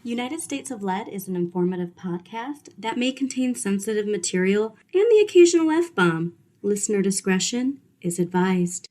United States of Lead is an informative podcast that may contain sensitive material and the occasional F-bomb. Listener discretion is advised.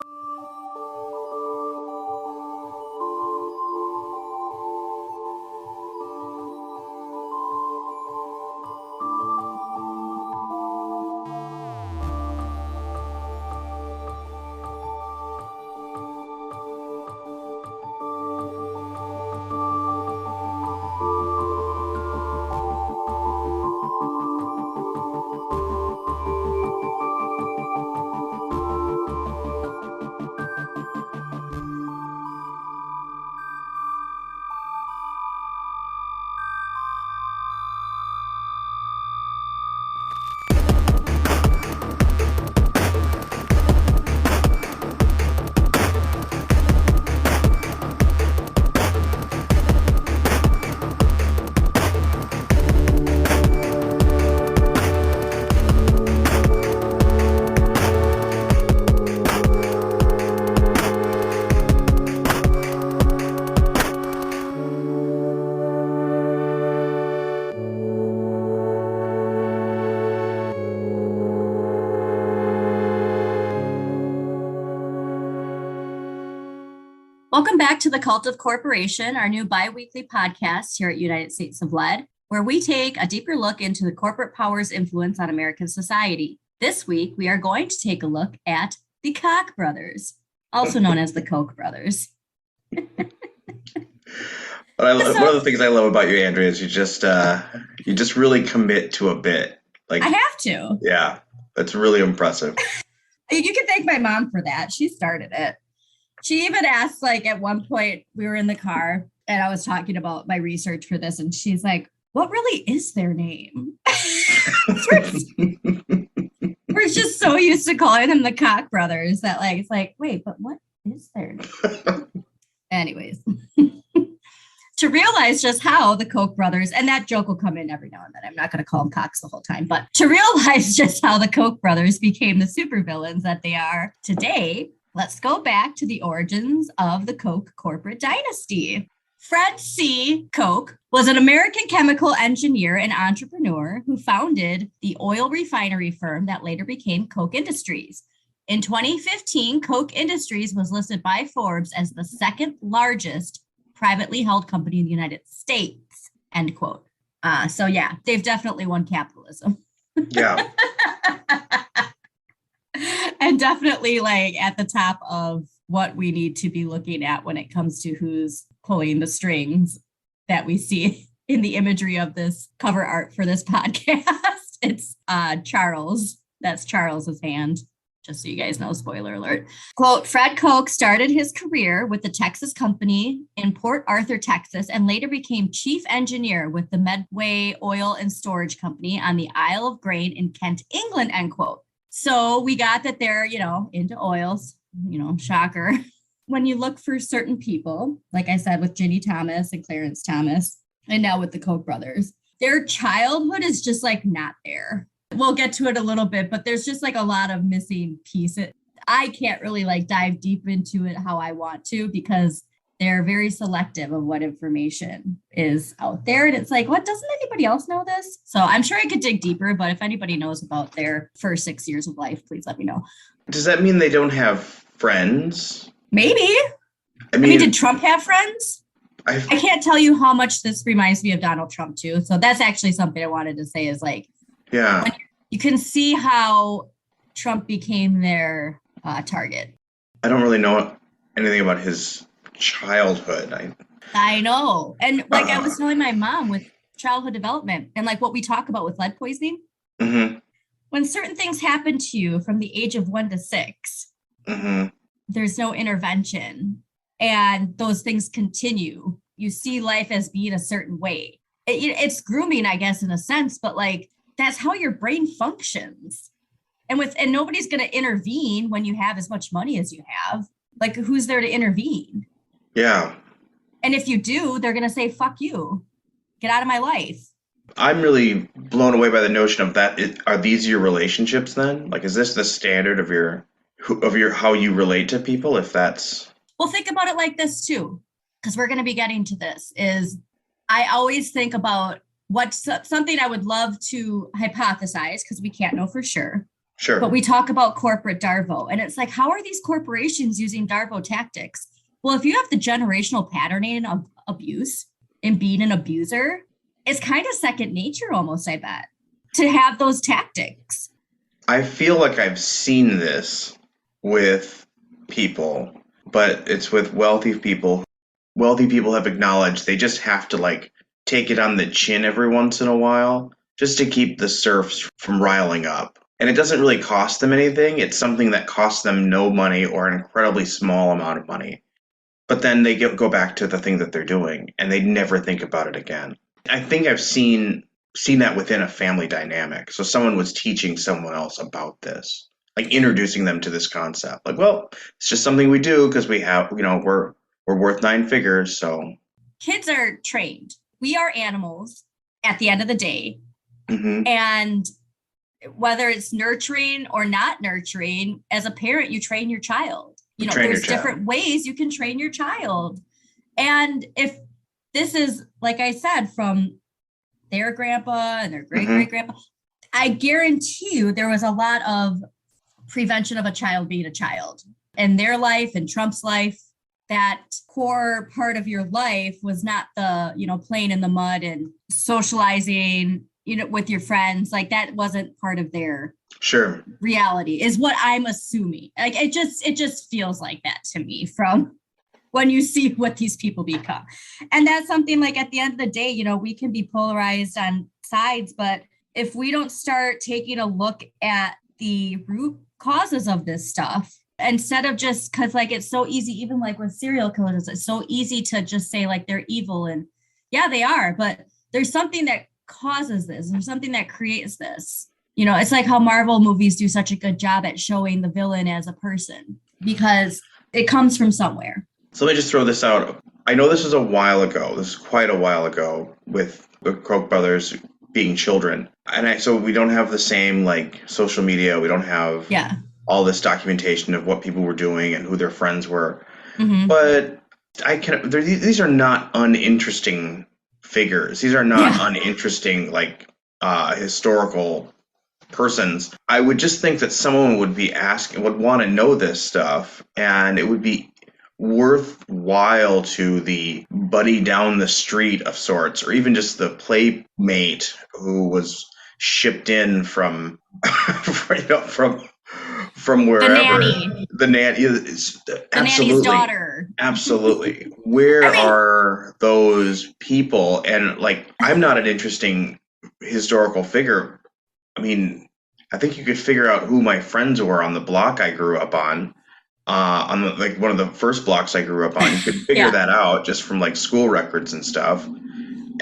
Welcome back to the Cult of Corporation, our new bi-weekly podcast here at United States of Lead, where we take a deeper look into the corporate power's influence on American society. This week, we are going to take a look at the Koch brothers, also known as the Koch brothers. One of the things I love about you, Andrea, is you just really commit to a bit. Like I have to. Yeah, that's really impressive. You can thank my mom for that. She started it. She even asked, like, at one point we were in the car and I was talking about my research for this. And she's like, what really is their name? We're just so used to calling them the Koch brothers that, like, it's like, wait, but what is their name? Anyways, to realize just how the Koch brothers, and that joke will come in every now and then. I'm not going to call them Kochs the whole time, but to realize just how the Koch brothers became the supervillains that they are today, let's go back to the origins of the Koch corporate dynasty. Fred C. Koch was an American chemical engineer and entrepreneur who founded the oil refinery firm that later became Koch Industries. In 2015, Koch Industries was listed by Forbes as the second largest privately held company in the United States, end quote. So yeah, they've definitely won capitalism. Yeah. And definitely like at the top of what we need to be looking at when it comes to who's pulling the strings that we see in the imagery of this cover art for this podcast. It's Charles. That's Charles's hand. Just so you guys know, spoiler alert. Quote, Fred Koch started his career with the Texas company in Port Arthur, Texas, and later became chief engineer with the Medway Oil and Storage Company on the Isle of Grain in Kent, England, end quote. So we got that they're, into oils, shocker. When you look for certain people, like I said, with Ginny Thomas and Clarence Thomas, and now with the Koch brothers, their childhood is just like not there. We'll get to it a little bit, but there's just like a lot of missing pieces. I can't really like dive deep into it how I want to because they're very selective of what information is out there. And it's like, what, doesn't anybody else know this? So I'm sure I could dig deeper, but if anybody knows about their first 6 years of life, please let me know. Does that mean they don't have friends? Maybe. I mean, did Trump have friends? I can't tell you how much this reminds me of Donald Trump too. So that's actually something I wanted to say is like, yeah, you can see how Trump became their target. I don't really know anything about his childhood. I know. And like I was telling my mom with childhood development and like what we talk about with lead poisoning, when certain things happen to you from the age of 1 to 6, there's no intervention and those things continue. You see life as being a certain way. It's grooming, I guess, in a sense, but like that's how your brain functions. And nobody's going to intervene when you have as much money as you have. Like, who's there to intervene? Yeah. And if you do, they're going to say, fuck you. Get out of my life. I'm really blown away by the notion of that. Are these your relationships then? Like, is this the standard of your how you relate to people? If that's... Well, think about it like this too, because we're going to be getting to this, is I always think about what's something I would love to hypothesize because we can't know for sure. But Sure. we talk about corporate Darvo, and it's like, how are these corporations using Darvo tactics? Well, if you have the generational patterning of abuse and being an abuser, it's kind of second nature almost, I bet, to have those tactics. I feel like I've seen this with people, but it's with wealthy people. Wealthy people have acknowledged they just have to like take it on the chin every once in a while just to keep the serfs from riling up. And it doesn't really cost them anything. It's something that costs them no money or an incredibly small amount of money. But then they go back to the thing that they're doing and they never think about it again. I think I've seen that within a family dynamic. So someone was teaching someone else about this, like introducing them to this concept. Like, well, it's just something we do because we have, we're worth nine figures. So, Kids are trained. We are animals at the end of the day. mhm. And whether it's nurturing or not nurturing, as a parent, you train your child. You know, Train your there's child. different ways you can train your child. And if this is, like I said, from their grandpa and their great Mhm. great grandpa, I guarantee you there was a lot of prevention of a child being a child in their life and Trump's life. That core part of your life was not the, playing in the mud and socializing, with your friends. Like that wasn't part of their Sure. reality, is what I'm assuming. Like it just feels like that to me from when you see what these people become. And that's something like at the end of the day, we can be polarized on sides, but if we don't start taking a look at the root causes of this stuff, instead of just because like it's so easy, even like with serial killers, it's so easy to just say like they're evil, and yeah, they are, but there's something that causes this, there's something that creates this. It's like how Marvel movies do such a good job at showing the villain as a person because it comes from somewhere. So let me just throw this out. I know this was a while ago. This is quite a while ago with the Koch brothers being children. So we don't have the same like social media. We don't have Yeah. all this documentation of what people were doing and who their friends were. Mm-hmm. But these are not uninteresting figures. These are not Yeah. uninteresting like historical persons. I would just think that someone would would want to know this stuff, and it would be worthwhile to the buddy down the street of sorts, or even just the playmate who was shipped in from, from The wherever. nanny, The nanny is the nanny's absolutely, daughter. absolutely. Where I mean, are those people? And like, I'm not an interesting historical figure. I mean, I think you could figure out who my friends were on the block I grew up on like one of the first blocks I grew up on. You could figure yeah. that out just from like school records and stuff. Well,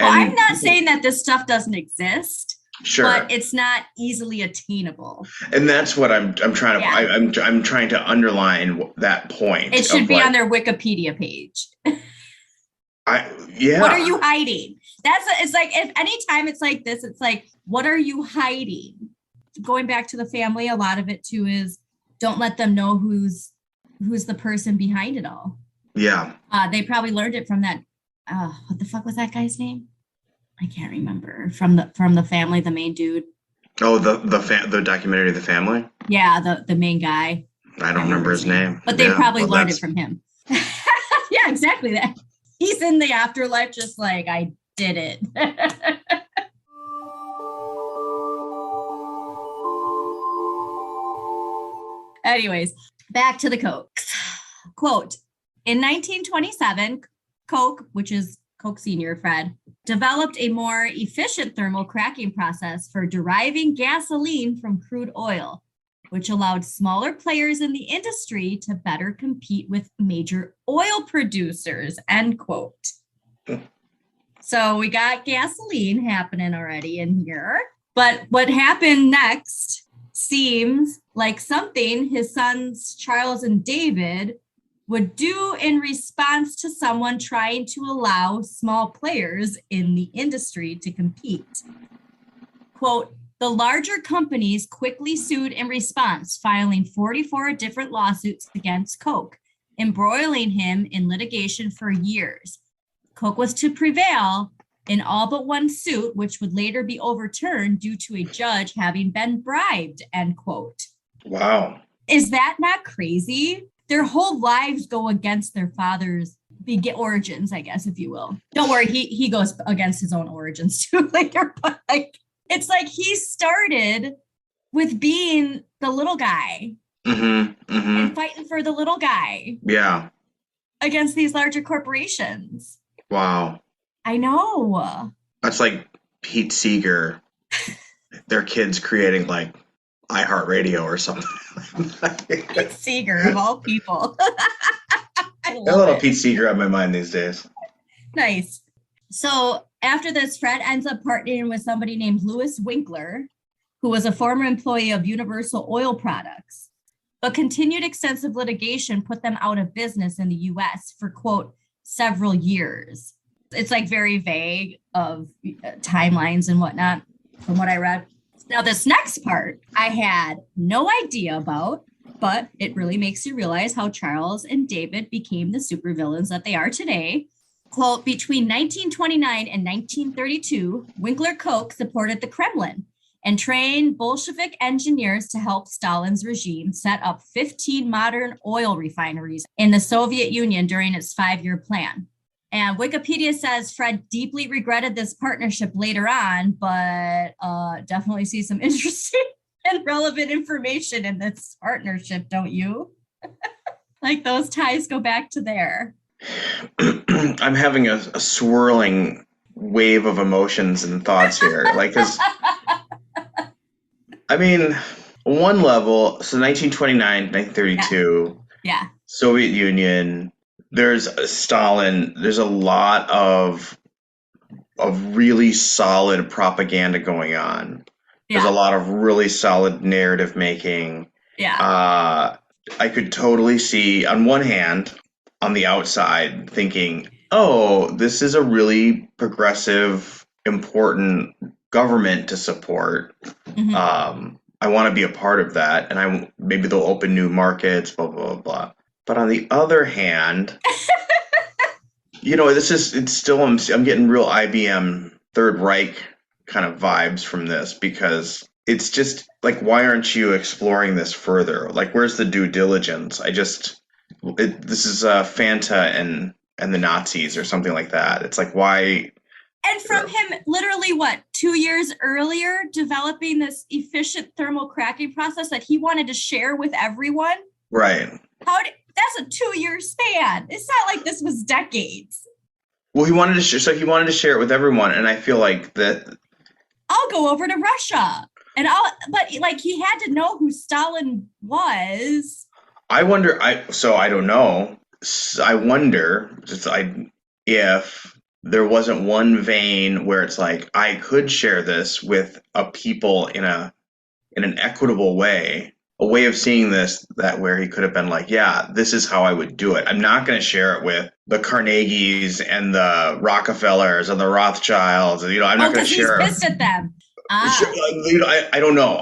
I'm And not saying that this stuff doesn't exist, but sure, it's not easily attainable. and that's what I'm trying to Yeah. I'm trying to underline that point It should of be like on their Wikipedia page. I What are yeah. you hiding? It's like if anytime it's like this, it's like, what are you hiding? Going back to the family, a lot of it too is don't let them know who's the person behind it all. Yeah. They probably learned it from that. What the fuck was that guy's name? I can't remember. From the family, the main dude. Oh, the documentary The Family? Yeah, the main guy. I don't remember his name. But they Yeah. probably Well, learned it that's from him. Yeah, exactly that. He's in the afterlife just like, I did it. Anyways, back to the Kochs. Quote, in 1927, Koch, which is Koch Sr., Fred, developed a more efficient thermal cracking process for deriving gasoline from crude oil, which allowed smaller players in the industry to better compete with major oil producers, end quote. So we got gasoline happening already in here. But what happened next seems like something his sons Charles and David would do in response to someone trying to allow small players in the industry to compete. Quote, the larger companies quickly sued in response, filing 44 different lawsuits against Koch, embroiling him in litigation for years. Koch was to prevail, in all but one suit, which would later be overturned due to a judge having been bribed, end quote. Wow. Is that not crazy? Their whole lives go against their father's origins, I guess, if you will. Don't worry, he goes against his own origins too later, but like it's like he started with being the little guy and fighting for the little guy. Yeah. Against these larger corporations. Wow. I know. That's like Pete Seeger, their kids creating like iHeartRadio or something. Pete Seeger, of all people. I love a little it. Pete Seeger on my mind these days. Nice. So after this, Fred ends up partnering with somebody named Louis Winkler, who was a former employee of Universal Oil Products, but continued extensive litigation put them out of business in the US for, quote, several years. It's like very vague of timelines and whatnot from what I read. Now, this next part I had no idea about, but it really makes you realize how Charles and David became the supervillains that they are today. Quote, between 1929 and 1932, Winkler Koch supported the Kremlin and trained Bolshevik engineers to help Stalin's regime set up 15 modern oil refineries in the Soviet Union during its 5-year plan. And Wikipedia says Fred deeply regretted this partnership later on, but definitely see some interesting and relevant information in this partnership, don't you? Like those ties go back to there. I'm having a swirling wave of emotions and thoughts here. Like, 'cause I mean, one level, so 1929, 1932, Yeah. Soviet Union, there's Stalin, there's a lot of really solid propaganda going on. There's a lot of really solid narrative making. Yeah. I could totally see, on one hand, on the outside, thinking, oh, this is a really progressive, important government to support. I want to be a part of that, and maybe they'll open new markets, blah, blah, blah, blah. But on the other hand, I'm getting real IBM Third Reich kind of vibes from this, because it's just like, why aren't you exploring this further? Like, where's the due diligence? This is Fanta and the Nazis or something like that. It's like, why? And from him, literally, 2 years earlier, developing this efficient thermal cracking process that he wanted to share with everyone. Right. That's a 2-year span. It's not like this was decades. Well, he wanted to share it with everyone, and I feel like that. I'll go over to Russia, but he had to know who Stalin was. I wonder. I don't know. I wonder if there wasn't one vein where it's like, I could share this with a people in an equitable way, a way of seeing this that where he could have been like, yeah, this is how I would do it. I'm not going to share it with the Carnegies and the Rockefellers and the Rothschilds. I'm not going to share. He's pissed at them. I don't know.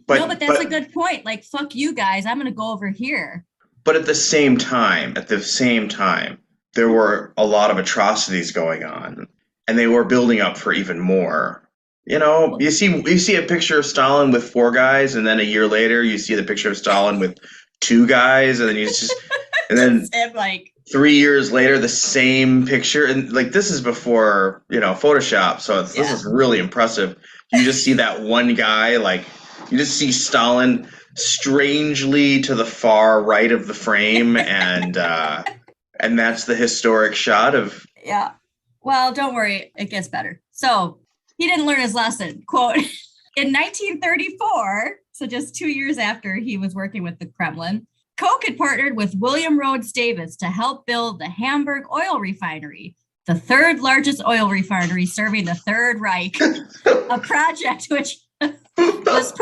But that's a good point. Like, fuck you guys. I'm going to go over here. But at the same time, there were a lot of atrocities going on, and they were building up for even more. You see a picture of Stalin with 4 guys, and then a year later you see the picture of Stalin with 2 guys, and then 3 years later the same picture, and like, this is before Photoshop, so this is really impressive. You just see that one guy, like, you just see Stalin strangely to the far right of the frame, and that's the historic shot of. Yeah. Well, don't worry. It gets better. So he didn't learn his lesson. Quote, in 1934, so just 2 years after he was working with the Kremlin, Koch had partnered with William Rhodes Davis to help build the Hamburg oil refinery, the 3rd largest oil refinery serving the Third Reich, a project which was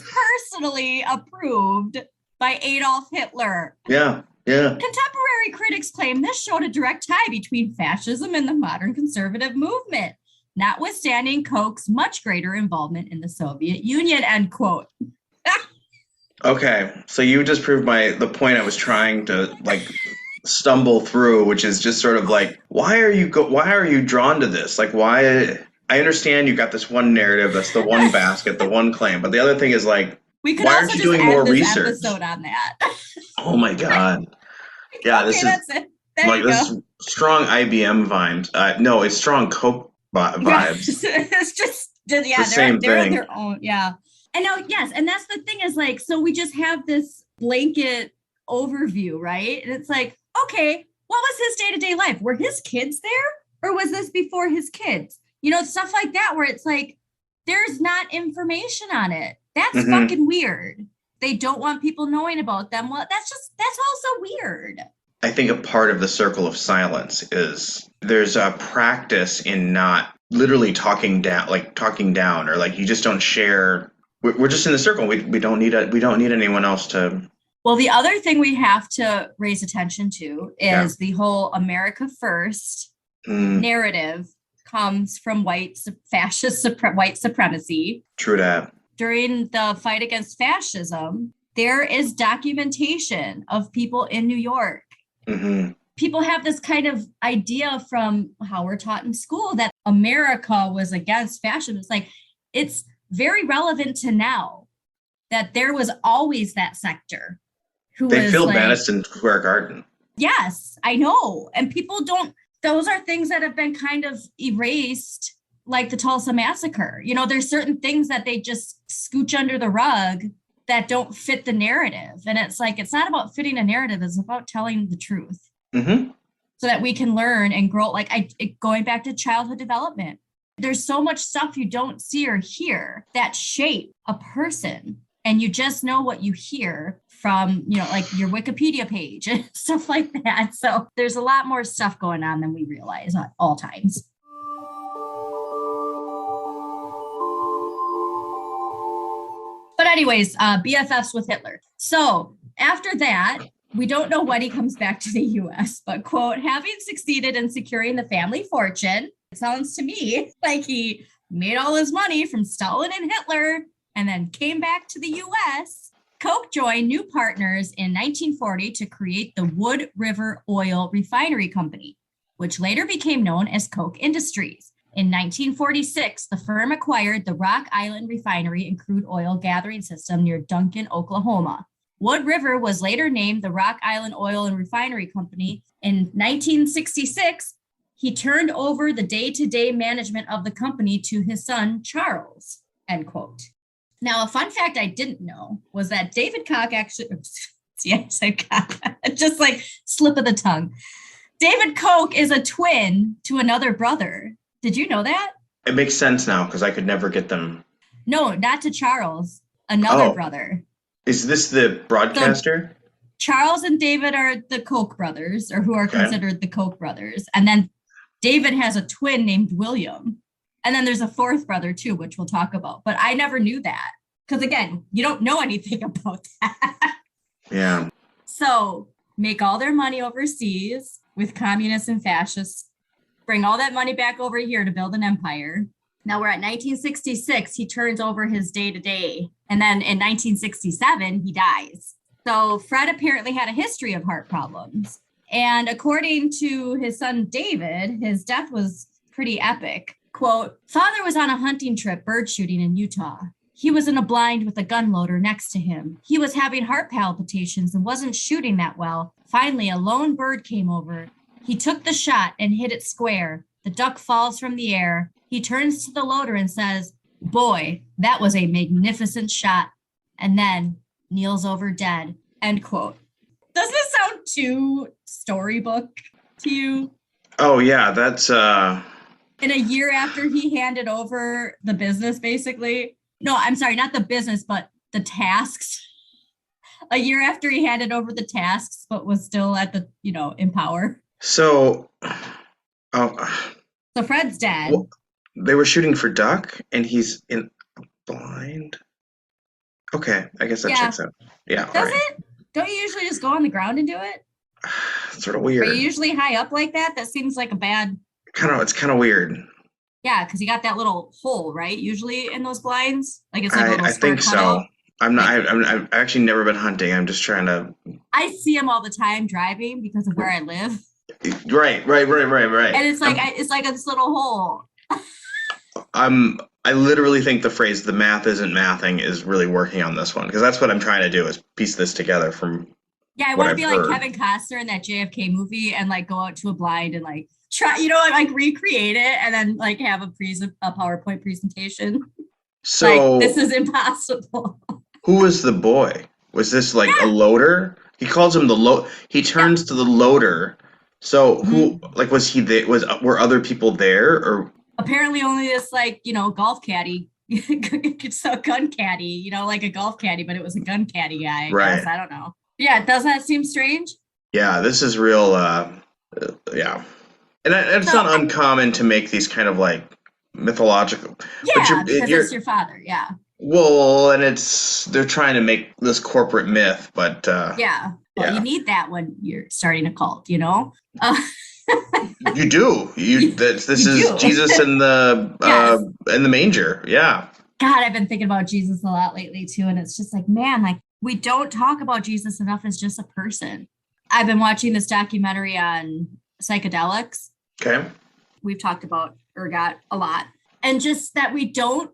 personally approved by Adolf Hitler. Yeah. Contemporary critics claim this showed a direct tie between fascism and the modern conservative movement, notwithstanding Koch's much greater involvement in the Soviet Union, end quote. Okay, so you just proved the point I was trying to stumble through, which is just sort of like, why are you drawn to this? Like, why? I understand you got this one narrative, that's the one basket, the one claim, but the other thing is like, We could why aren't also you just doing more end this research? episode on that. Oh my God. Yeah, Okay, this is that's it. There like you this go. is strong IBM vibes. No, it's strong Coke Yeah, vibes. it's just It's the yeah, same they're thing. their own. Yeah. And now, yes, and that's the thing is like, so we just have this blanket overview, right? And it's like, okay, what was his day-to-day life? Were his kids there? Or was this before his kids? Stuff like that, where it's like, there's not information on it. That's Hmm. fucking weird. They don't want people knowing about them. Well, that's also weird. I think a part of the circle of silence is there's a practice in not literally talking down, or like you just don't share. We're just in the circle. We don't need anyone else to. Well, the other thing we have to raise attention to Yeah. is the whole America First Mm, narrative comes from white supremacy. true that. During the fight against fascism, there is documentation of people in New York. Hmm. People have this kind of idea from how we're taught in school that America was against fascism. It's like, it's very relevant to now that there was always that sector who They was filled like, Madison Square Garden. yes, I know. And people don't, those are things that have been kind of erased, like the Tulsa Massacre. There's certain things that they just scooch under the rug that don't fit the narrative. And it's like, it's not about fitting a narrative, it's about telling the truth Hmm. so that we can learn and grow. Going back to childhood development, there's so much stuff you don't see or hear that shape a person. And you just know what you hear from, like your Wikipedia page and stuff like that. So there's a lot more stuff going on than we realize at all times. But anyways, BFFs with Hitler. So after that, we don't know when he comes back to the US, but quote, having succeeded in securing the family fortune, it sounds to me like he made all his money from Stalin and Hitler and then came back to the US. Koch joined new partners in 1940 to create the Wood River Oil Refinery Company, which later became known as Koch Industries. In 1946, the firm acquired the Rock Island Refinery and crude oil gathering system near Duncan, Oklahoma. Wood River was later named the Rock Island Oil and Refinery Company. In 1966, he turned over the day-to-day management of the company to his son, Charles, end quote. Now, a fun fact I didn't know was that David Koch actually, yes, I got just like slip of the tongue. David Koch is a twin to another brother. Did you know that? It makes sense now because I could never get them. No, not to Charles, another Oh, brother. is this the So broadcaster? Charles and David are the Koch brothers, or who are Okay. considered the Koch brothers. And then David has a twin named William. And then there's a fourth brother too, which we'll talk about. But I never knew that. Because again, you don't know anything about that. Yeah. So make all their money overseas with communists and fascists, bring all that money back over here to build an empire. Now we're at 1966. He turns over his day-to-day. And then in 1967, he dies. So Fred apparently had a history of heart problems. And according to his son, David, his death was pretty epic. Quote, father was on a hunting trip bird shooting in Utah. He was in a blind with a gun loader next to him. He was having heart palpitations and wasn't shooting that well. Finally, a lone bird came over. He took the shot and hit it square. The duck falls from the air. He turns to the loader and says, boy, that was a magnificent shot. And then kneels over dead, end quote. Doesn't it sound too storybook to you? Oh yeah, that's In a year after he handed over the business, basically. No, I'm sorry, not the business, but the tasks. A year after he handed over the tasks, but was still at the, in power. so. So Fred's dead. Well, they were shooting for duck, and he's in blind. Okay, I guess that checks out. Yeah, Does right. it? Don't you usually just go on the ground and do it? Sort of Are weird. you usually high up like that? That seems like a bad. It's kind of weird. Yeah, because you got that little hole, right? Usually in those blinds, like it's like a little I square think cutout. so. I'm not. Like I've actually never been hunting. I'm just trying to. I see them all the time driving because of where I live, Right. and it's like this little hole. I literally think the phrase "the math isn't mathing" is really working on this one because that's what I'm trying to do is piece this together from Yeah, I what want to I've be like heard. Kevin Costner in that JFK movie and like go out to a blind and like try, like recreate it and then like have a PowerPoint presentation. Like this So, is impossible. who was the boy? Was this like a Yeah. loader? He calls him the load. He Yep. turns to the loader. So who? Mhm. Like, was he there? Were other people there or Apparently only this like, golf caddy. It's a gun caddy, like a golf caddy, but it was a gun caddy guy, I guess. right? I don't know. Yeah, doesn't that seem strange? Yeah, this is real. Yeah, and it's So not uncommon to make these kind of like mythological, but yeah, because it's your father. Yeah. well, and it's they're trying to make this corporate myth, but Yeah. Well, you yeah, need that when you're starting a cult. Uh, you do. This you is do. Jesus Yes. in the manger. Yeah. God, I've been thinking about Jesus a lot lately too. And it's just like, man, like we don't talk about Jesus enough as just a person. I've been watching this documentary on psychedelics. Okay. We've talked about ergot a lot. And just that we don't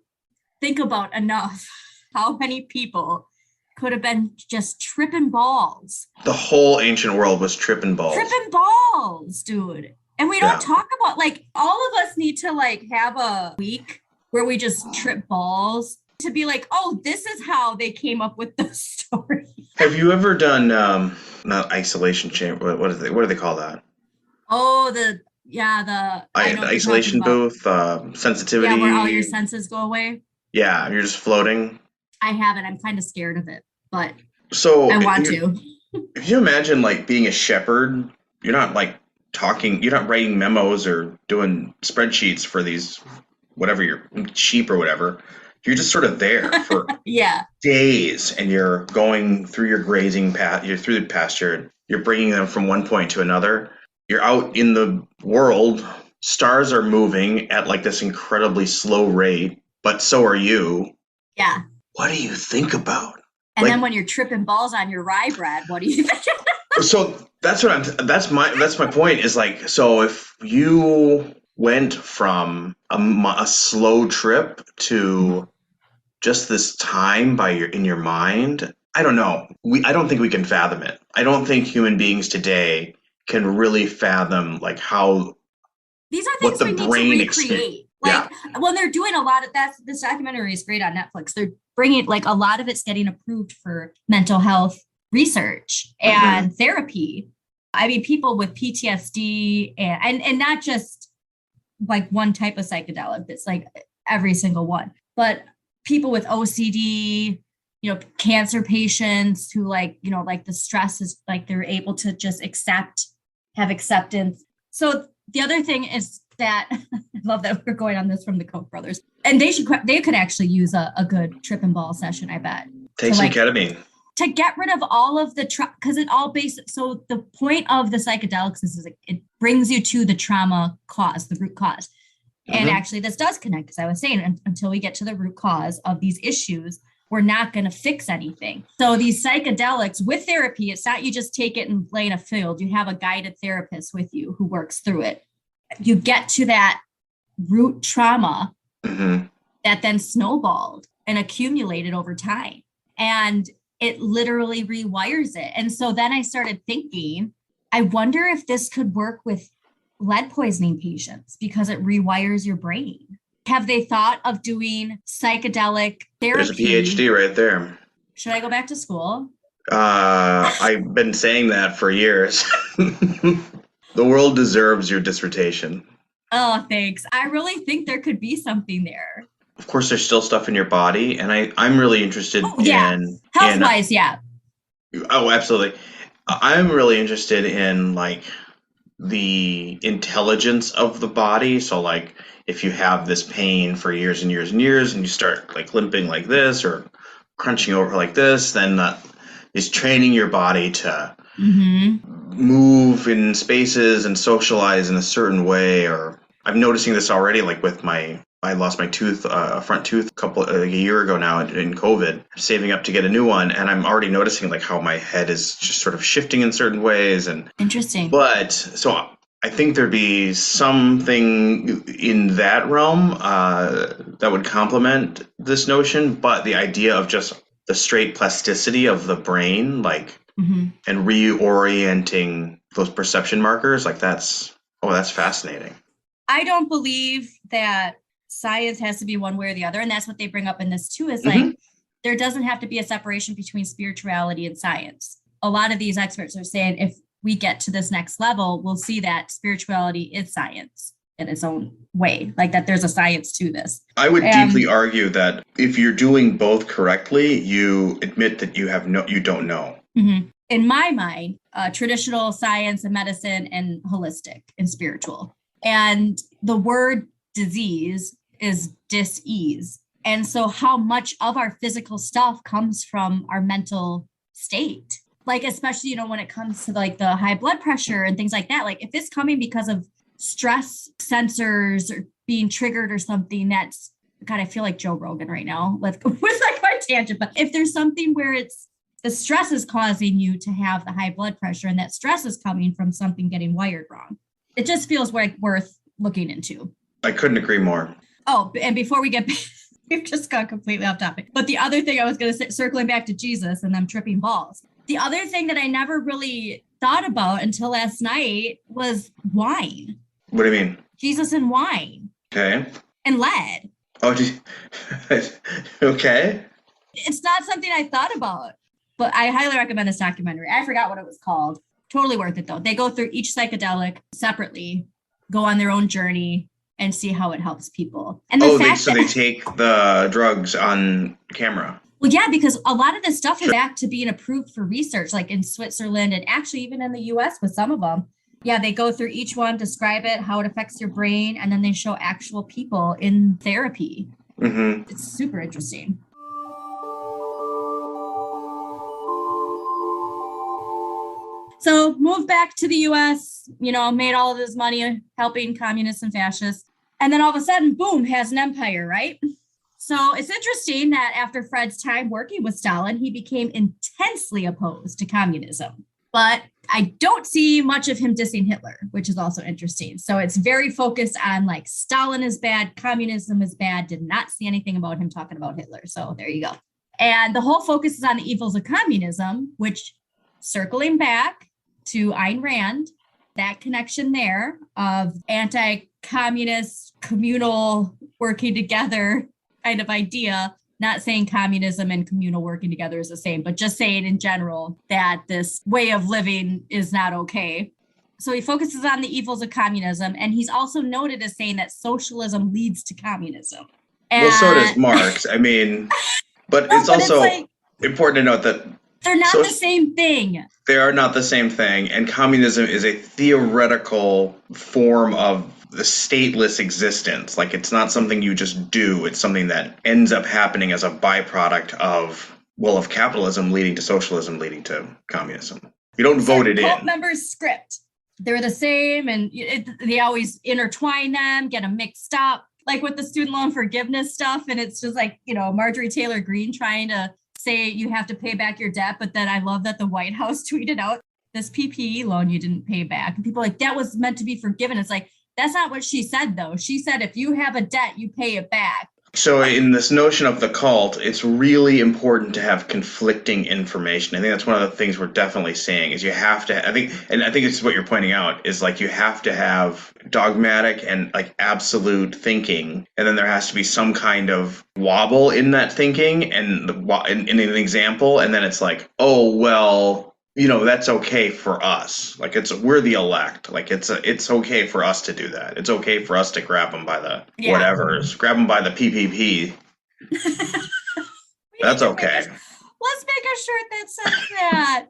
think about enough how many people could have been just tripping balls. The whole ancient world was tripping balls. Tripping balls, dude. And we don't Yeah. talk about like all of us need to like have a week where we just trip balls to be like, oh, this is how they came up with the story. Have you ever done not isolation chamber? What do they call that? Oh, I know The what you're talking isolation about. booth, Yeah, where all your sensitivity. senses go away. Yeah, you're just floating. I haven't. I'm kind of scared of it, but So I want to. if you imagine like being a shepherd, you're not like talking, you're not writing memos or doing spreadsheets for these whatever your sheep or whatever. You're just sort of there for Yeah. days, and you're going through your grazing path. You're through the pasture. You're bringing them from one point to another. You're out in the world. Stars are moving at like this incredibly slow rate, but so are you. Yeah. What do you think about? And then Like, when you're tripping balls on your rye bread, what do you think? so that's my point is like, so if you went from a slow trip to just this time in your mind, I don't know. I don't think we can fathom it. I don't think human beings today can really fathom like how These are what things the we need to brain experience. recreate. Yeah. Like when they're doing a lot of that, this documentary is great on Netflix. They're bringing like a lot of it's getting approved for mental health research Hmm. and therapy. I mean, people with PTSD and not just like one type of psychedelic, it's like every single one, but people with OCD, cancer patients who like the stress is like they're able to just have acceptance. So the other thing is that I love that we're going on this from the Koch brothers, and they could actually use a good trip and ball session, I bet, Take to some like ketamine. to get rid of all of the because it all based. So the point of the psychedelics is it brings you to the trauma cause, the root cause. And Hmm. actually, this does connect because I was saying until we get to the root cause of these issues, we're not going to fix anything. So these psychedelics with therapy, it's not you just take it and lay in a field. You have a guided therapist with you who works through it. You get to that root trauma Hmm. that then snowballed and accumulated over time. And it literally rewires it. And so then I started thinking, I wonder if this could work with lead poisoning patients because it rewires your brain. Have they thought of doing psychedelic There's a therapy? PhD right there. Should I go back to school? I've been saying that for years. The world deserves your dissertation. Oh, thanks. I really think there could be something there. Of course, there's still stuff in your body, and I'm really Oh, interested yeah. Health in wise, yeah. oh, absolutely. I'm really interested in like the intelligence of the body. So like if you have this pain for years and years and years, and you start like limping like this or crunching over like this, then that is training your body to Mm-hmm. move in spaces and socialize in a certain way. Or I'm noticing this already, like with my I lost my tooth, a front tooth, a year ago now in COVID, saving up to get a new one, and I'm already noticing like how my head is just sort of shifting in certain ways. And Interesting. but so I think there'd be something in that realm that would complement this notion, but the idea of just the straight plasticity of the brain, like, Mhm. and reorienting those perception markers, like that's fascinating. I don't believe that science has to be one way or the other. And that's what they bring up in this too, is Mhm. like, there doesn't have to be a separation between spirituality and science. A lot of these experts are saying if we get to this next level, we'll see that spirituality is science in its own way, like that there's a science to this. I would deeply argue that if you're doing both correctly, you admit that you don't know. Mm-hmm. In my mind, traditional science and medicine and holistic and spiritual. And the word disease is dis-ease. And so how much of our physical stuff comes from our mental state? Like, especially, when it comes to like the high blood pressure and things like that, like if it's coming because of stress sensors or being triggered or something, that's, God, I feel like Joe Rogan right now with like my tangent. But if there's something where it's the stress is causing you to have the high blood pressure and that stress is coming from something getting wired wrong, it just feels like worth looking into. I couldn't agree more. Oh, and before we get, we've just gone completely off topic. But the other thing I was going to say, circling back to Jesus and them tripping balls, the other thing that I never really thought about until last night was wine. What do you mean? Jesus and wine. Okay. And lead. Oh, okay. It's not something I thought about, but I highly recommend this documentary. I forgot what it was called. Totally worth it, though. They go through each psychedelic separately, go on their own journey, and see how it helps people. And they take the drugs on camera. Well, yeah, because a lot of this stuff is back to being approved for research, like in Switzerland and actually even in the US with some of them. Yeah, they go through each one, describe it, how it affects your brain, and then they show actual people in therapy. Mm-hmm. It's super interesting. So moved back to the US, made all of his money helping communists and fascists. And then all of a sudden, boom, has an empire, right? So it's interesting that after Fred's time working with Stalin, he became intensely opposed to communism. But I don't see much of him dissing Hitler, which is also interesting. So it's very focused on like Stalin is bad, communism is bad. Did not see anything about him talking about Hitler. So there you go. And the whole focus is on the evils of communism, which, circling back to Ayn Rand, that connection there of anti-communist, communal working together kind of idea, not saying communism and communal working together is the same, but just saying in general that this way of living is not okay. So he focuses on the evils of communism, and he's also noted as saying that socialism leads to communism. Well, so does Marx. I mean, but it's also important to note that they're not the same thing. They are not the same thing, and communism is a theoretical form of the stateless existence. Like, it's not something you just do. It's something that ends up happening as a byproduct of capitalism leading to socialism, leading to communism. You don't vote it in. Cult members' script. They're the same, and they always intertwine them, get them mixed up, like with the student loan forgiveness stuff. And it's just like, Marjorie Taylor Greene trying to say you have to pay back your debt. But then I love that the White House tweeted out this PPE loan you didn't pay back. And people are like, that was meant to be forgiven. It's like, that's not what she said, though. She said, if you have a debt, you pay it back. So in this notion of the cult, it's really important to have conflicting information. I think that's one of the things we're definitely saying is you have to, I think it's what you're pointing out is like you have to have dogmatic and like absolute thinking. And then there has to be some kind of wobble in that thinking and in an example. And then it's like, oh, well, that's okay for us. Like we're the elect. Like it's okay for us to do that. It's okay for us to grab them by the whatevers, grab them by the PPP. That's okay. Let's make a shirt that says that.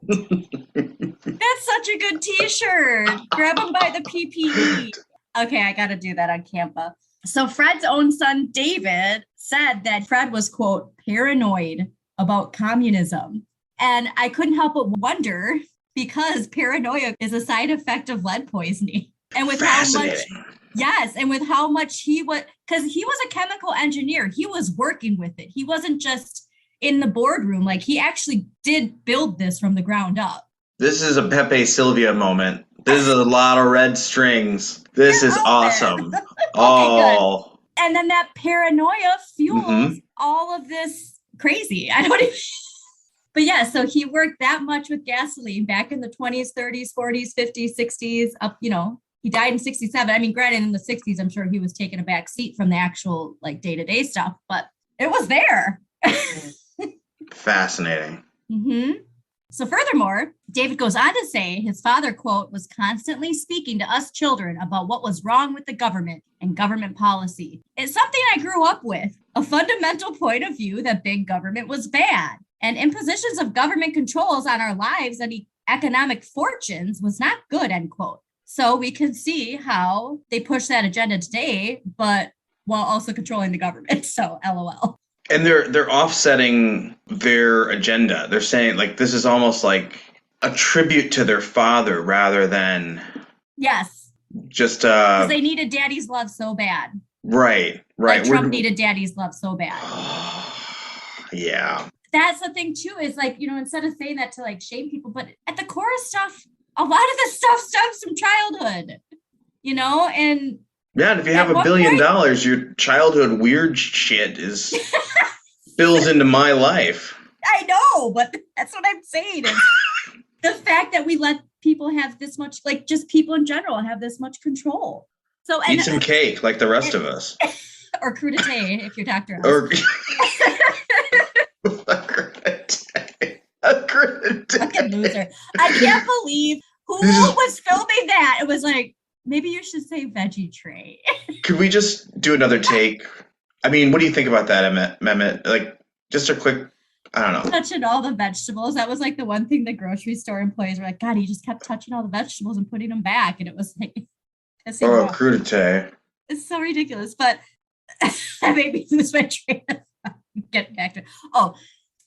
That's such a good t-shirt. Grab them by the PPE. Okay, I got to do that on Canva. So Fred's own son, David, said that Fred was, quote, paranoid about communism. And I couldn't help but wonder, because paranoia is a side effect of lead poisoning. And with how much Yes. And with how much he was, because he was a chemical engineer, he was working with it. He wasn't just in the boardroom. Like he actually did build this from the ground up. This is a Pepe Sylvia moment. This is a lot of red strings. This Get is out there. awesome. Okay, good. Oh. And then that paranoia fuels Mm-hmm. all of this crazy. I don't even. But yeah, so he worked that much with gasoline back in the 20s, 30s, 40s, 50s, 60s, up, he died in 67. I mean, granted, in the 60s, I'm sure he was taking a back seat from the actual like day-to-day stuff, but it was there. Fascinating. Mm-hmm. So furthermore, David goes on to say his father, quote, was constantly speaking to us children about what was wrong with the government and government policy. It's something I grew up with, a fundamental point of view that big government was bad. And impositions of government controls on our lives and economic fortunes was not good, end quote. So we can see how they push that agenda today, but while also controlling the government. So LOL. And they're offsetting their agenda. They're saying like this is almost like a tribute to their father rather than yes, just because they needed daddy's love so bad. Right. Like Trump needed daddy's love so bad. Yeah. That's the thing too, is like, instead of saying that to like shame people, but at the core of stuff, a lot of this stuff stems from childhood, and yeah, and if you have $1 billion, your childhood weird shit is spills into my life. I know, but that's what I'm saying. Is the fact that we let people have this much, like just people in general have this much control. So eat some cake like the rest of us. Or crudité if you're Dr. House. Or a crudité. Fucking loser. I can't believe who was filming that. It was like, maybe you should say veggie tray. Could we just do another take? I mean, what do you think about that, Mehmet? Like, just a quick, I don't know. Touching all the vegetables. That was like the one thing the grocery store employees were like, God, he just kept touching all the vegetables and putting them back. And it was like, crudité. It's so ridiculous. But that made me lose my train of thought. Get back to it. Oh,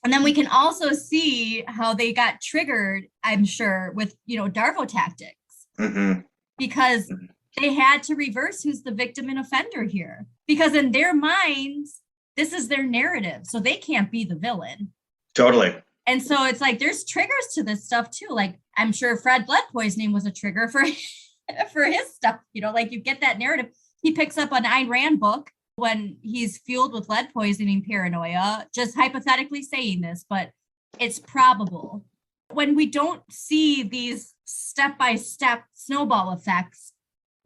and then we can also see how they got triggered, I'm sure, with, Darvo tactics. Mm-hmm. Because they had to reverse who's the victim and offender here. Because in their minds, this is their narrative. So they can't be the villain. Totally. And so it's like, there's triggers to this stuff too. Like, I'm sure Fred lead poisoning was a trigger for his stuff. Like you get that narrative. He picks up an Ayn Rand book when he's fueled with lead poisoning paranoia, just hypothetically saying this, but it's probable. When we don't see these step-by-step snowball effects,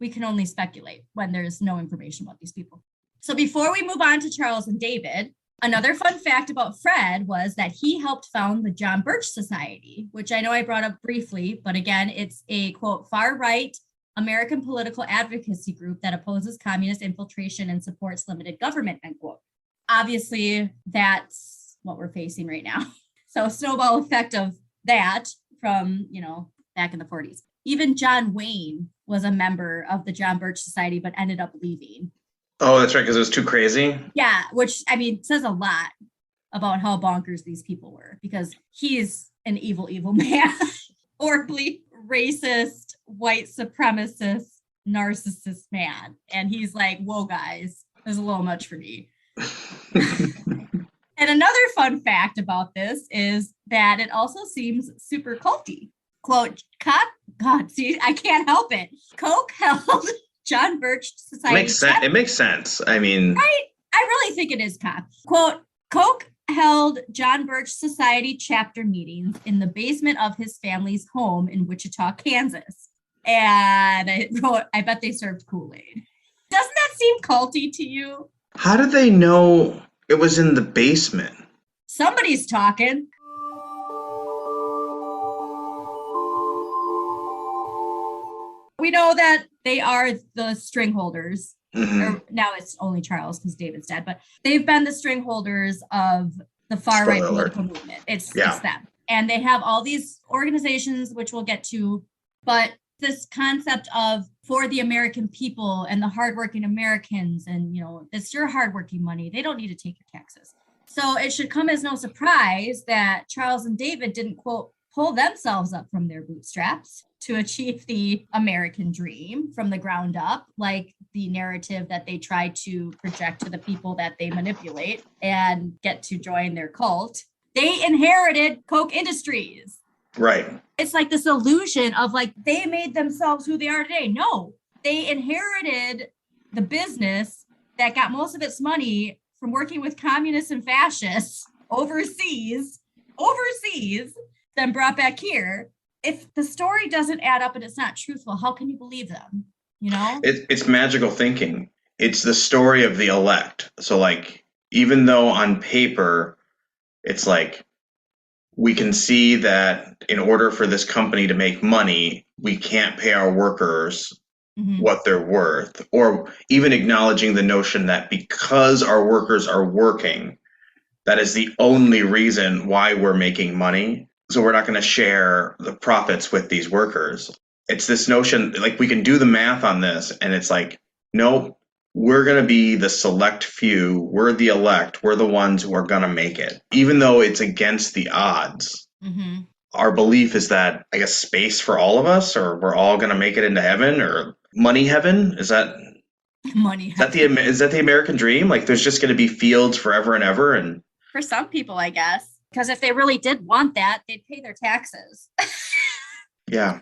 we can only speculate when there's no information about these people. So before we move on to Charles and David, another fun fact about Fred was that he helped found the John Birch Society, which I know I brought up briefly, but again, it's a, quote, far-right American political advocacy group that opposes communist infiltration and supports limited government, end quote. Obviously, that's what we're facing right now. So snowball effect of that from, back in the 40s. Even John Wayne was a member of the John Birch Society, but ended up leaving. Oh, that's right, because it was too crazy? Yeah, which, says a lot about how bonkers these people were, because he's an evil, evil man. Horribly racist, white supremacist, narcissist man. And he's like, whoa, guys, this is a little much for me. And another fun fact about this is that it also seems super culty. Quote, God, see, I can't help it. Koch held John Birch Society. It makes sense. I mean, right? I really think it is Koch. Quote, Koch held John Birch Society chapter meetings in the basement of his family's home in Wichita, Kansas. And I wrote, I bet they served Kool-Aid. Doesn't that seem culty to you? How did they know it was in the basement? Somebody's talking. We know that they are the string holders. Mm-hmm. Now it's only Charles because David's dead, but they've been the string holders of the far-right political movement. It's them. And they have all these organizations, which we'll get to, but this concept of for the American people and the hardworking Americans, and, it's your hardworking money. They don't need to take your taxes. So it should come as no surprise that Charles and David didn't, quote, pull themselves up from their bootstraps to achieve the American dream from the ground up, like the narrative that they try to project to the people that they manipulate and get to join their cult. They inherited Koch Industries. Right. It's like this illusion of like they made themselves who they are today. No, they inherited the business that got most of its money from working with communists and fascists overseas, then brought back here. If the story doesn't add up and it's not truthful, how can you believe them? You know? It's magical thinking. It's the story of the elect. So like, even though on paper, it's like, we can see that in order for this company to make money, we can't pay our workers what they're worth, or even acknowledging the notion that because our workers are working, that is the only reason why we're making money. So we're not going to share the profits with these workers. It's this notion, like we can do the math on this, and it's like, no, we're going to be the select few. We're the elect. We're the ones who are going to make it. Even though it's against the odds, our belief is that, I guess, space for all of us, or we're all going to make it into heaven, or money heaven. Is that money heaven? Is that the American dream? Like there's just going to be fields forever and ever. And for some people, I guess. Because if they really did want that, they'd pay their taxes. Yeah.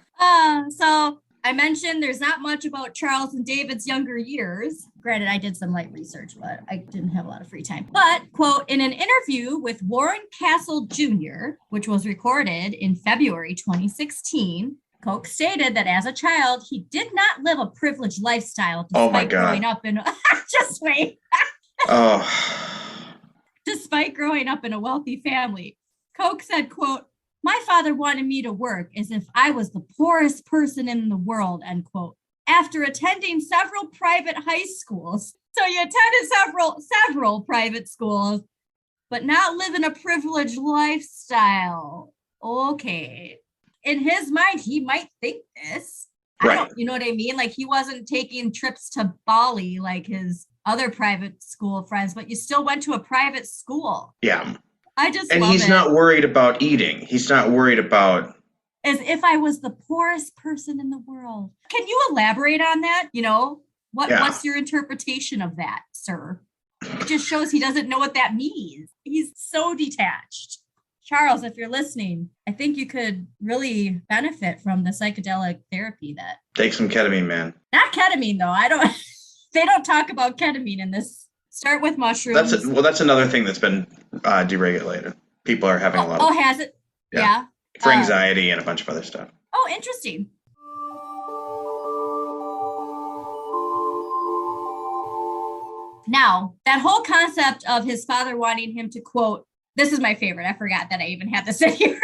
So I mentioned there's not much about Charles and David's younger years. Granted, I did some light research, but I didn't have a lot of free time. But, quote, in an interview with Warren Castle Jr., which was recorded in February 2016, Koch stated that as a child, he did not live a privileged lifestyle despite growing up in... Just wait. Despite growing up in a wealthy family. Koch said, quote, "My father wanted me to work as if I was the poorest person in the world," end quote. After attending several private high schools. So you attended several private schools, but not living a privileged lifestyle. Okay. In his mind, he might think this. Right. You know what I mean? Like he wasn't taking trips to Bali like his other private school friends, but you still went to a private school. Yeah. I just and love he's it. not worried about eating. He's not worried about... As if I was the poorest person in the world. Can you elaborate on that? You know, what's your interpretation of that, sir? It just shows he doesn't know what that means. He's so detached. Charles, if you're listening, I think you could really benefit from the psychedelic therapy that... Take some ketamine, man. Not ketamine, though. They don't talk about ketamine in this. Start with mushrooms. That's another thing that's been deregulated. People are having a lot of... Oh, has it? Yeah. For anxiety and a bunch of other stuff. Oh, interesting. Now, that whole concept of his father wanting him to, quote, this is my favorite. I forgot that I even had this in here.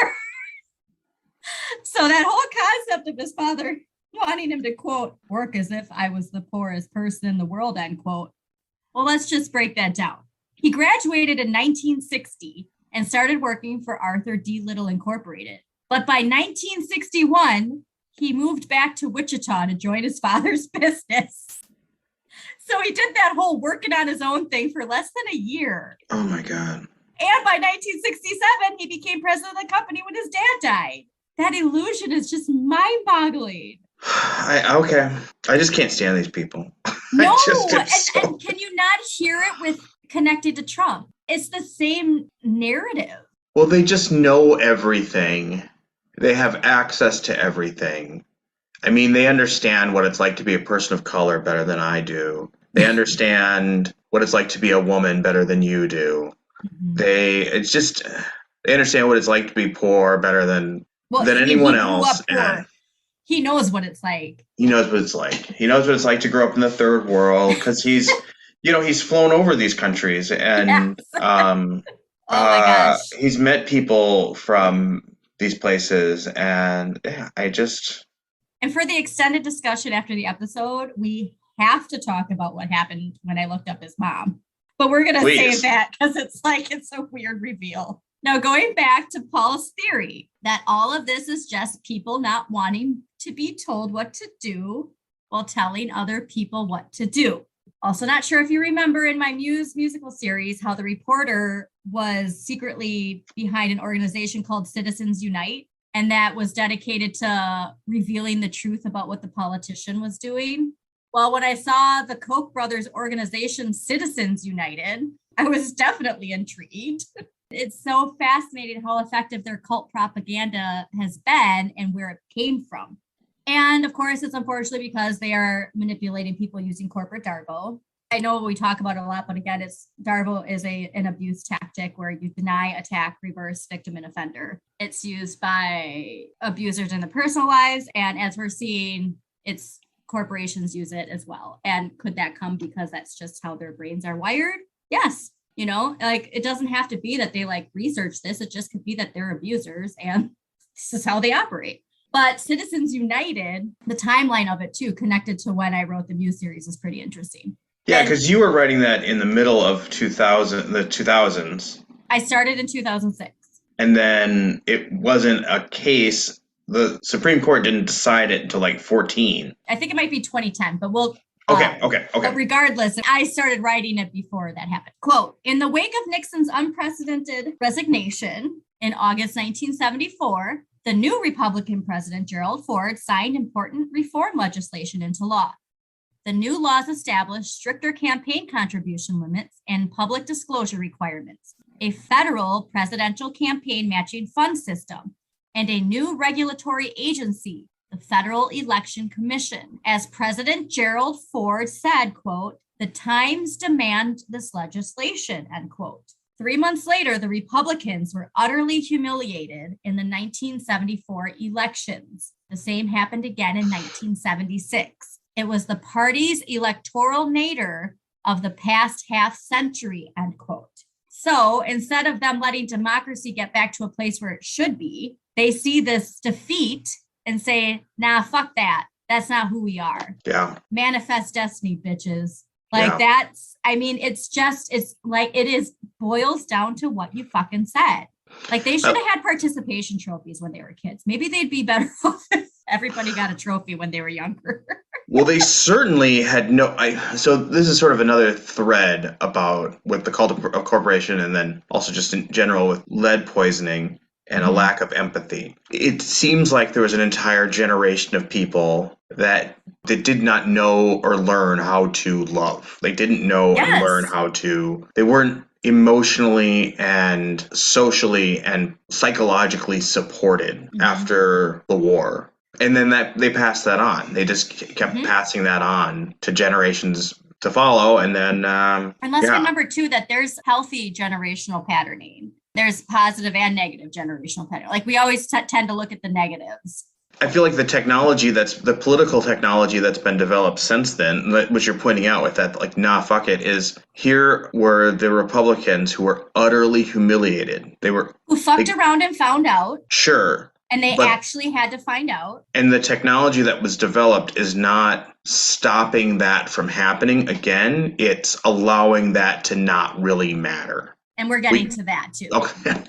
So that whole concept of his father wanting him to, quote, work as if I was the poorest person in the world, end quote. Well, let's just break that down. He graduated in 1960 and started working for Arthur D. Little Incorporated. But by 1961, he moved back to Wichita to join his father's business. So he did that whole working on his own thing for less than a year. Oh, my God. And by 1967, he became president of the company when his dad died. That illusion is just mind-boggling. Okay. I just can't stand these people. No, and can you not hear it with connected to Trump? It's the same narrative. Well, they just know everything. They have access to everything. I mean, they understand what it's like to be a person of color better than I do. They understand what it's like to be a woman better than you do. Mm-hmm. They understand what it's like to be poor better than anyone else. And he knows what it's like. He knows what it's like. He knows what it's like to grow up in the third world because he's, he's flown over these countries and yes. Oh my gosh. He's met people from these places, and And for the extended discussion after the episode, we have to talk about what happened when I looked up his mom. But we're going to save that because it's a weird reveal. Now, going back to Paul's theory that all of this is just people not wanting to be told what to do while telling other people what to do. Also, not sure if you remember in my Muse musical series how the reporter was secretly behind an organization called Citizens Unite. and that was dedicated to revealing the truth about what the politician was doing. Well, when I saw the Koch brothers organization Citizens United, I was definitely intrigued. It's so fascinating how effective their cult propaganda has been and where it came from. And of course, it's unfortunately because they are manipulating people using corporate darvo. I know we talk about it a lot, but again, darvo is an abuse tactic where you deny, attack, reverse, victim, and offender. It's used by abusers in their personal lives, and as we're seeing, corporations use it as well. And could that come because that's just how their brains are wired? Yes. It doesn't have to be that they research this. It just could be that they're abusers and this is how they operate. But Citizens United, the timeline of it too, connected to when I wrote the Muse series, is pretty interesting. Yeah, because you were writing that in the middle of the 2000s. I started in 2006. And then it wasn't a case. The Supreme Court didn't decide it until 14. I think it might be 2010, but we'll... Okay. But regardless, I started writing it before that happened. Quote, in the wake of Nixon's unprecedented resignation in August 1974, the new Republican president, Gerald Ford, signed important reform legislation into law. The new laws established stricter campaign contribution limits and public disclosure requirements, a federal presidential campaign matching fund system, and a new regulatory agency, the Federal Election Commission. As President Gerald Ford said, quote, the times demand this legislation, end quote. 3 months later, the Republicans were utterly humiliated in the 1974 elections. The same happened again in 1976. It was the party's electoral nadir of the past half century, end quote. So instead of them letting democracy get back to a place where it should be, they see this defeat and say, nah, fuck that. That's not who we are. Yeah. Manifest destiny, bitches. Boils down to what you fucking said. They should have had participation trophies when they were kids. Maybe they'd be better off if everybody got a trophy when they were younger. Well, they certainly had so this is sort of another thread with the cult of corporation, and then also just in general with lead poisoning and a lack of empathy. It seems like there was an entire generation of people that did not know or learn how to love. They didn't know and learn they weren't emotionally and socially and psychologically supported after the war. And then they passed that on. They just kept passing that on to generations to follow. And then... and let's remember, too, that there's healthy generational patterning. There's positive and negative generational patterning. We always tend to look at the negatives. I feel like the political technology that's been developed since then, which you're pointing out with that, nah, fuck it, is here were the Republicans who were utterly humiliated. Who fucked around and found out. Sure. And they actually had to find out. And the technology that was developed is not stopping that from happening again. It's allowing that to not really matter. And we're getting to that too. Okay.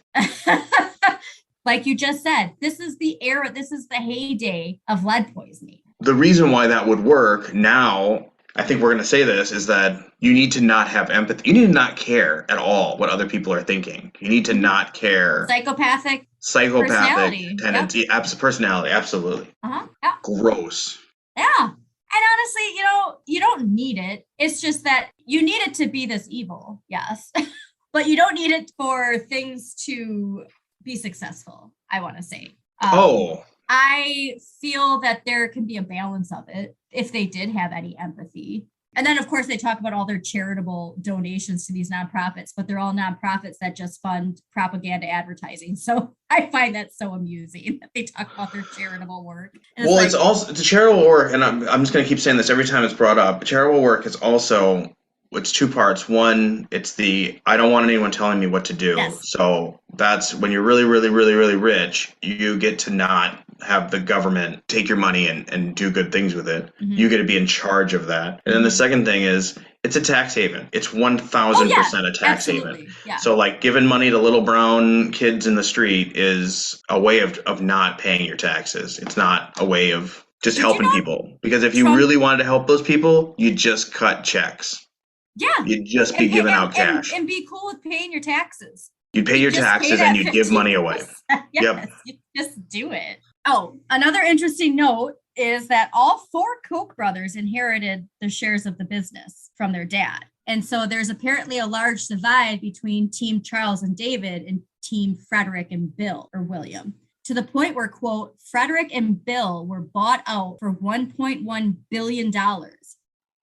Like you just said, this is the era, this is the heyday of lead poisoning. The reason why that would work now, I think we're going to say this, is that you need to not have empathy. You need to not care at all what other people are thinking. You need to not care. Psychopathic personality. Tendency, personality, absolutely. Yeah. Gross. Yeah. And honestly, you don't need it. It's just that you need it to be this evil. Yes. But you don't need it for things to be successful, I want to say. I feel that there can be a balance of it if they did have any empathy. And then, of course, they talk about all their charitable donations to these nonprofits, but they're all nonprofits that just fund propaganda advertising. So I find that so amusing that they talk about their charitable work. It's also the charitable work, and I'm just going to keep saying this every time it's brought up. Charitable work is also... It's two parts. One, it's I don't want anyone telling me what to do. Yes. So that's when you're really, really, really, really rich, you get to not have the government take your money and do good things with it. Mm-hmm. You get to be in charge of that. And then the second thing is it's a tax haven. It's 1,000% a tax haven. Yeah. So giving money to little brown kids in the street is a way of not paying your taxes. It's not a way of just helping people. Because if you really wanted to help those people, you just cut checks. Yeah. You'd just be giving out cash. And be cool with paying your taxes. You'd pay your taxes and you'd give money away. Yes. Yep. Just do it. Oh, another interesting note is that all four Koch brothers inherited the shares of the business from their dad. And so there's apparently a large divide between Team Charles and David and Team Frederick and Bill or William, to the point where, quote, Frederick and Bill were bought out for $1.1 billion.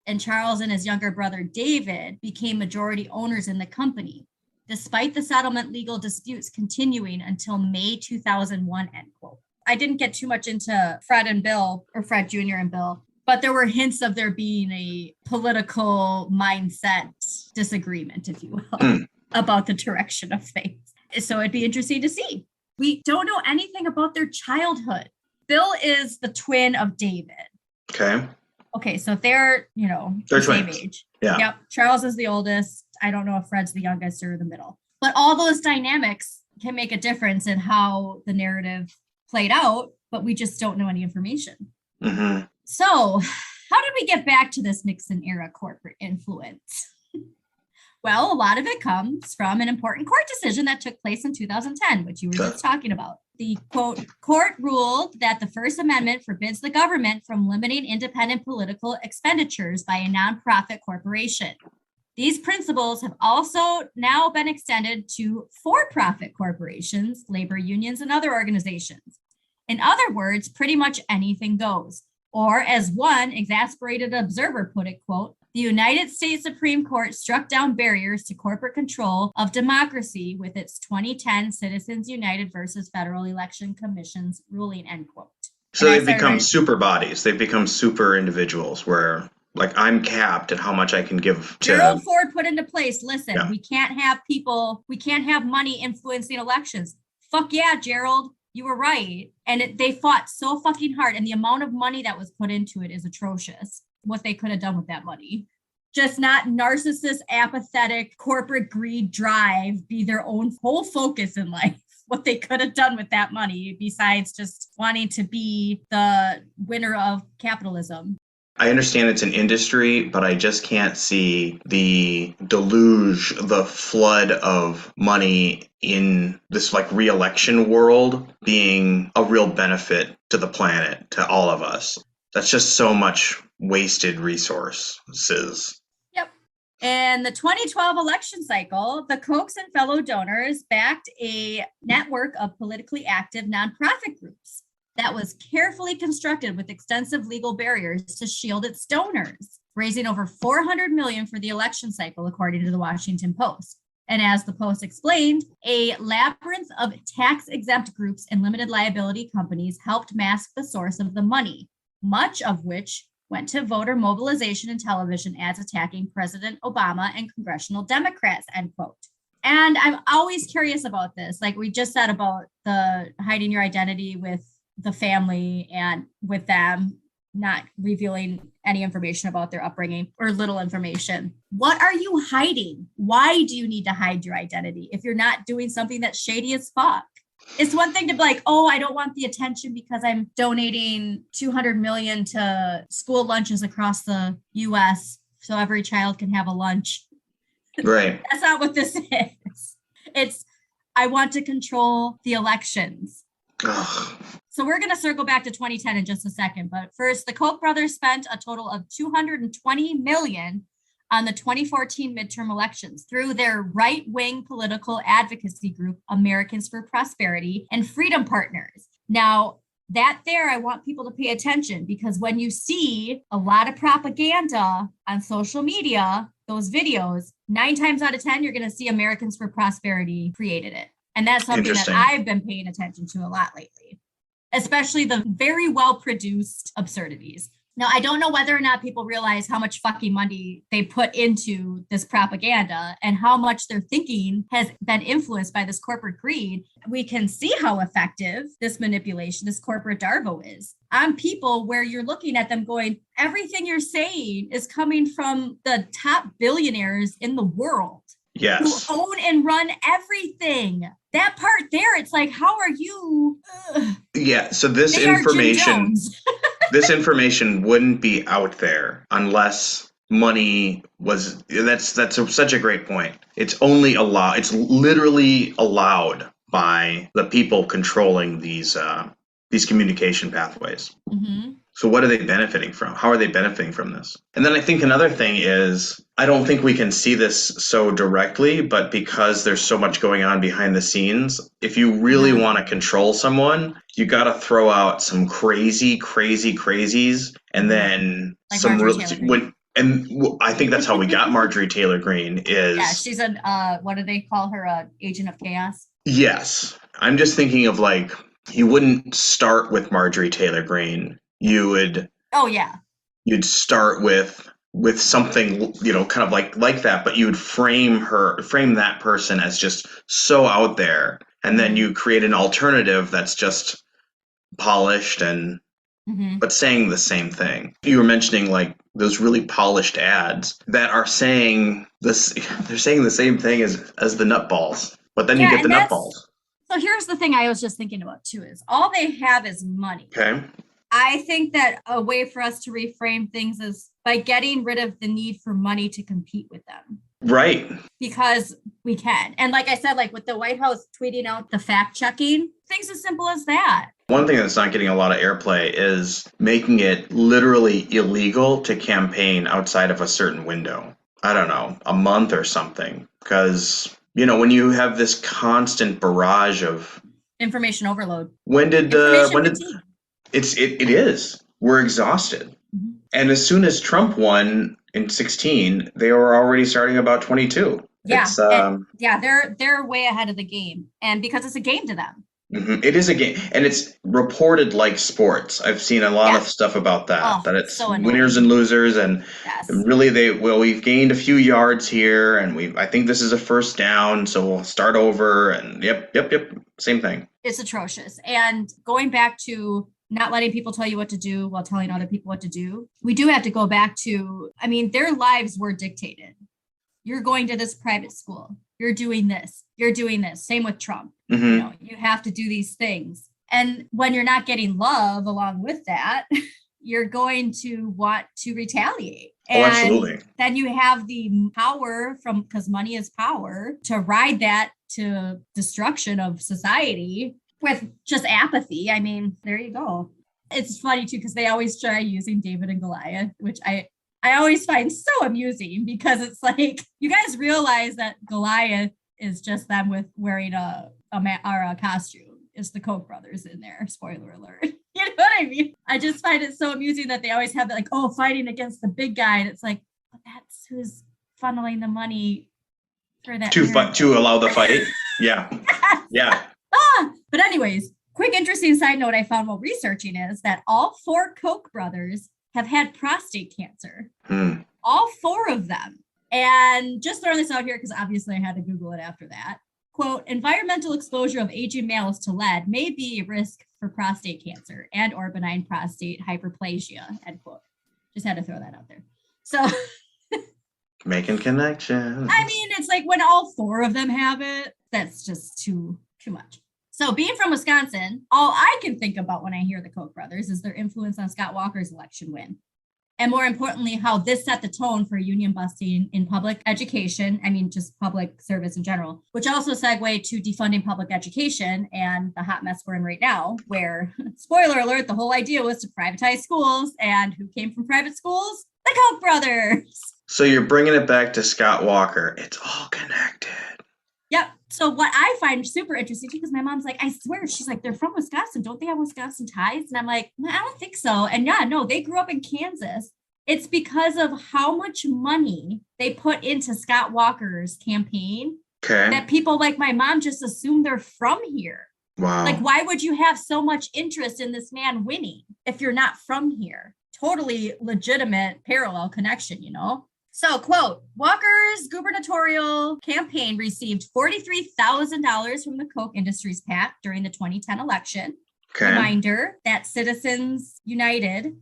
And Charles and his younger brother David became majority owners in the company, despite the settlement legal disputes continuing until May 2001, end quote. I didn't get too much into Fred and Bill, or Fred Jr. and Bill, but there were hints of there being a political mindset disagreement, if you will, about the direction of things. So it'd be interesting to see. We don't know anything about their childhood. Bill is the twin of David. Okay, so they're, they're the same twins. age. Yeah. Yep. Charles is the oldest. I don't know if Fred's the youngest or the middle. But all those dynamics can make a difference in how the narrative played out, but we just don't know any information. Mm-hmm. So how did we get back to this Nixon era corporate influence? Well, a lot of it comes from an important court decision that took place in 2010, which you were just talking about. The, quote, court ruled that the First Amendment forbids the government from limiting independent political expenditures by a nonprofit corporation. These principles have also now been extended to for-profit corporations, labor unions, and other organizations. In other words, pretty much anything goes. Or as one exasperated observer put it, quote, the United States Supreme Court struck down barriers to corporate control of democracy with its 2010 Citizens United versus Federal Election Commission's ruling, end quote. So they've become super bodies. They've become super individuals where, like, I'm capped at how much I can give to... Gerald Ford put into place, listen, we can't have money influencing elections. Fuck yeah, Gerald, you were right. And they fought so fucking hard, and the amount of money that was put into it is atrocious. What they could have done with that money. Just not narcissist, apathetic, corporate greed drive be their own whole focus in life. What they could have done with that money besides just wanting to be the winner of capitalism. I understand it's an industry, but I just can't see the deluge, the flood of money in this like re-election world being a real benefit to the planet, to all of us. That's just so much wasted resources. Yep. In the 2012 election cycle, the Kochs and fellow donors backed a network of politically active nonprofit groups that was carefully constructed with extensive legal barriers to shield its donors, raising over $400 million for the election cycle, according to the Washington Post. And as the Post explained, a labyrinth of tax-exempt groups and limited liability companies helped mask the source of the money, much of which went to voter mobilization and television ads attacking President Obama and congressional Democrats, end quote. And I'm always curious about this. Like we just said about the hiding your identity with the family and with them not revealing any information about their upbringing or little information. What are you hiding? Why do you need to hide your identity if you're not doing something that's shady as fuck? It's one thing to be like, oh, I don't want the attention because I'm donating $200 million to school lunches across the US so every child can have a lunch. Right. That's not what this is. It's, I want to control the elections. Ugh. So we're going to circle back to 2010 in just a second. But first, the Koch brothers spent a total of $220 million on the 2014 midterm elections through their right-wing political advocacy group, Americans for Prosperity and Freedom Partners. Now, that there, I want people to pay attention because when you see a lot of propaganda on social media, those videos, 9 times out of 10, you're going to see Americans for Prosperity created it. And that's something that I've been paying attention to a lot lately, especially the very well-produced absurdities. Now, I don't know whether or not people realize how much fucking money they put into this propaganda and how much their thinking has been influenced by this corporate greed. We can see how effective this manipulation, this corporate Darvo is on people where you're looking at them going, everything you're saying is coming from the top billionaires in the world. Yes. Who own and run everything. That part there, it's like, how are you? Yeah, so this information, this information wouldn't be out there unless money was, that's such a great point. It's only allowed, it's literally allowed by the people controlling these communication pathways. Mm-hmm. So what are they benefiting from? How are they benefiting from this? And then I think another thing is, I don't think we can see this so directly, but because there's so much going on behind the scenes, if you really want to control someone, you got to throw out some crazies, and then like some Marjorie Taylor Greene. I think that's how we got Marjorie Taylor Greene is, she's an what do they call her? Agent of chaos. yes. I'm just thinking of like, you wouldn't start with Marjorie Taylor Greene. You'd start with something, kind of like that, but you would frame that person as just so out there, and then you create an alternative that's just polished and but saying the same thing. You were mentioning like those really polished ads that are saying this, they're saying the same thing as the nutballs, but then you get the nutballs. So here's the thing I was just thinking about too, is all they have is money. Okay. I think that a way for us to reframe things is by getting rid of the need for money to compete with them. Right. Because we can. And like I said, like with the White House tweeting out the fact checking, things as simple as that. One thing that's not getting a lot of airplay is making it literally illegal to campaign outside of a certain window. I don't know, a month or something. Because, when you have this constant barrage of information overload. It is. We're exhausted. Mm-hmm. And as soon as Trump won in 16, they were already starting about 22. Yeah. They're way ahead of the game. And because it's a game to them. Mm-hmm. It is a game, and it's reported like sports. I've seen a lot of stuff about that, that it's so winners and losers, and really we've gained a few yards here, and I think this is a first down, so we'll start over, and yep, same thing. It's atrocious. And going back to not letting people tell you what to do while telling other people what to do, we do have to go back to, their lives were dictated. You're going to this private school. You're doing this. You're doing this. Same with Trump. Mm-hmm. You have to do these things. And when you're not getting love along with that, you're going to want to retaliate. And absolutely. Then you have the power because money is power, to ride that to destruction of society with just apathy. There you go. It's funny too, because they always try using David and Goliath, which I always find so amusing, because it's like, you guys realize that Goliath is just them with wearing a costume. It's the Koch brothers in there. Spoiler alert. You know what I mean? I just find it so amusing that they always have that, like, fighting against the big guy. And it's like, but that's who's funneling the money for that. To allow the fight. Yeah. Yeah. But anyways, quick interesting side note I found while researching is that all 4 Koch brothers have had prostate cancer. All 4 of them. And just throwing this out here, because obviously I had to Google it after that. Quote, environmental exposure of aging males to lead may be a risk for prostate cancer and or benign prostate hyperplasia, end quote. Just had to throw that out there. So making connections. It's like when all 4 of them have it, that's just too much. So being from Wisconsin, all I can think about when I hear the Koch brothers is their influence on Scott Walker's election win. And more importantly, how this set the tone for union busting in public education. Just public service in general, which also segue to defunding public education and the hot mess we're in right now, where, spoiler alert, the whole idea was to privatize schools. And who came from private schools? The Koch brothers. So you're bringing it back to Scott Walker. It's all connected. Yep. So what I find super interesting, because my mom's like, I swear, she's like, they're from Wisconsin. Don't they have Wisconsin ties? And I'm like, I don't think so. And no, they grew up in Kansas. It's because of how much money they put into Scott Walker's campaign that people like my mom just assume they're from here. Wow. Like, why would you have so much interest in this man winning if you're not from here? Totally legitimate parallel connection, So, quote, Walker's gubernatorial campaign received $43,000 from the Koch Industries PAC during the 2010 election. Okay. Reminder that Citizens United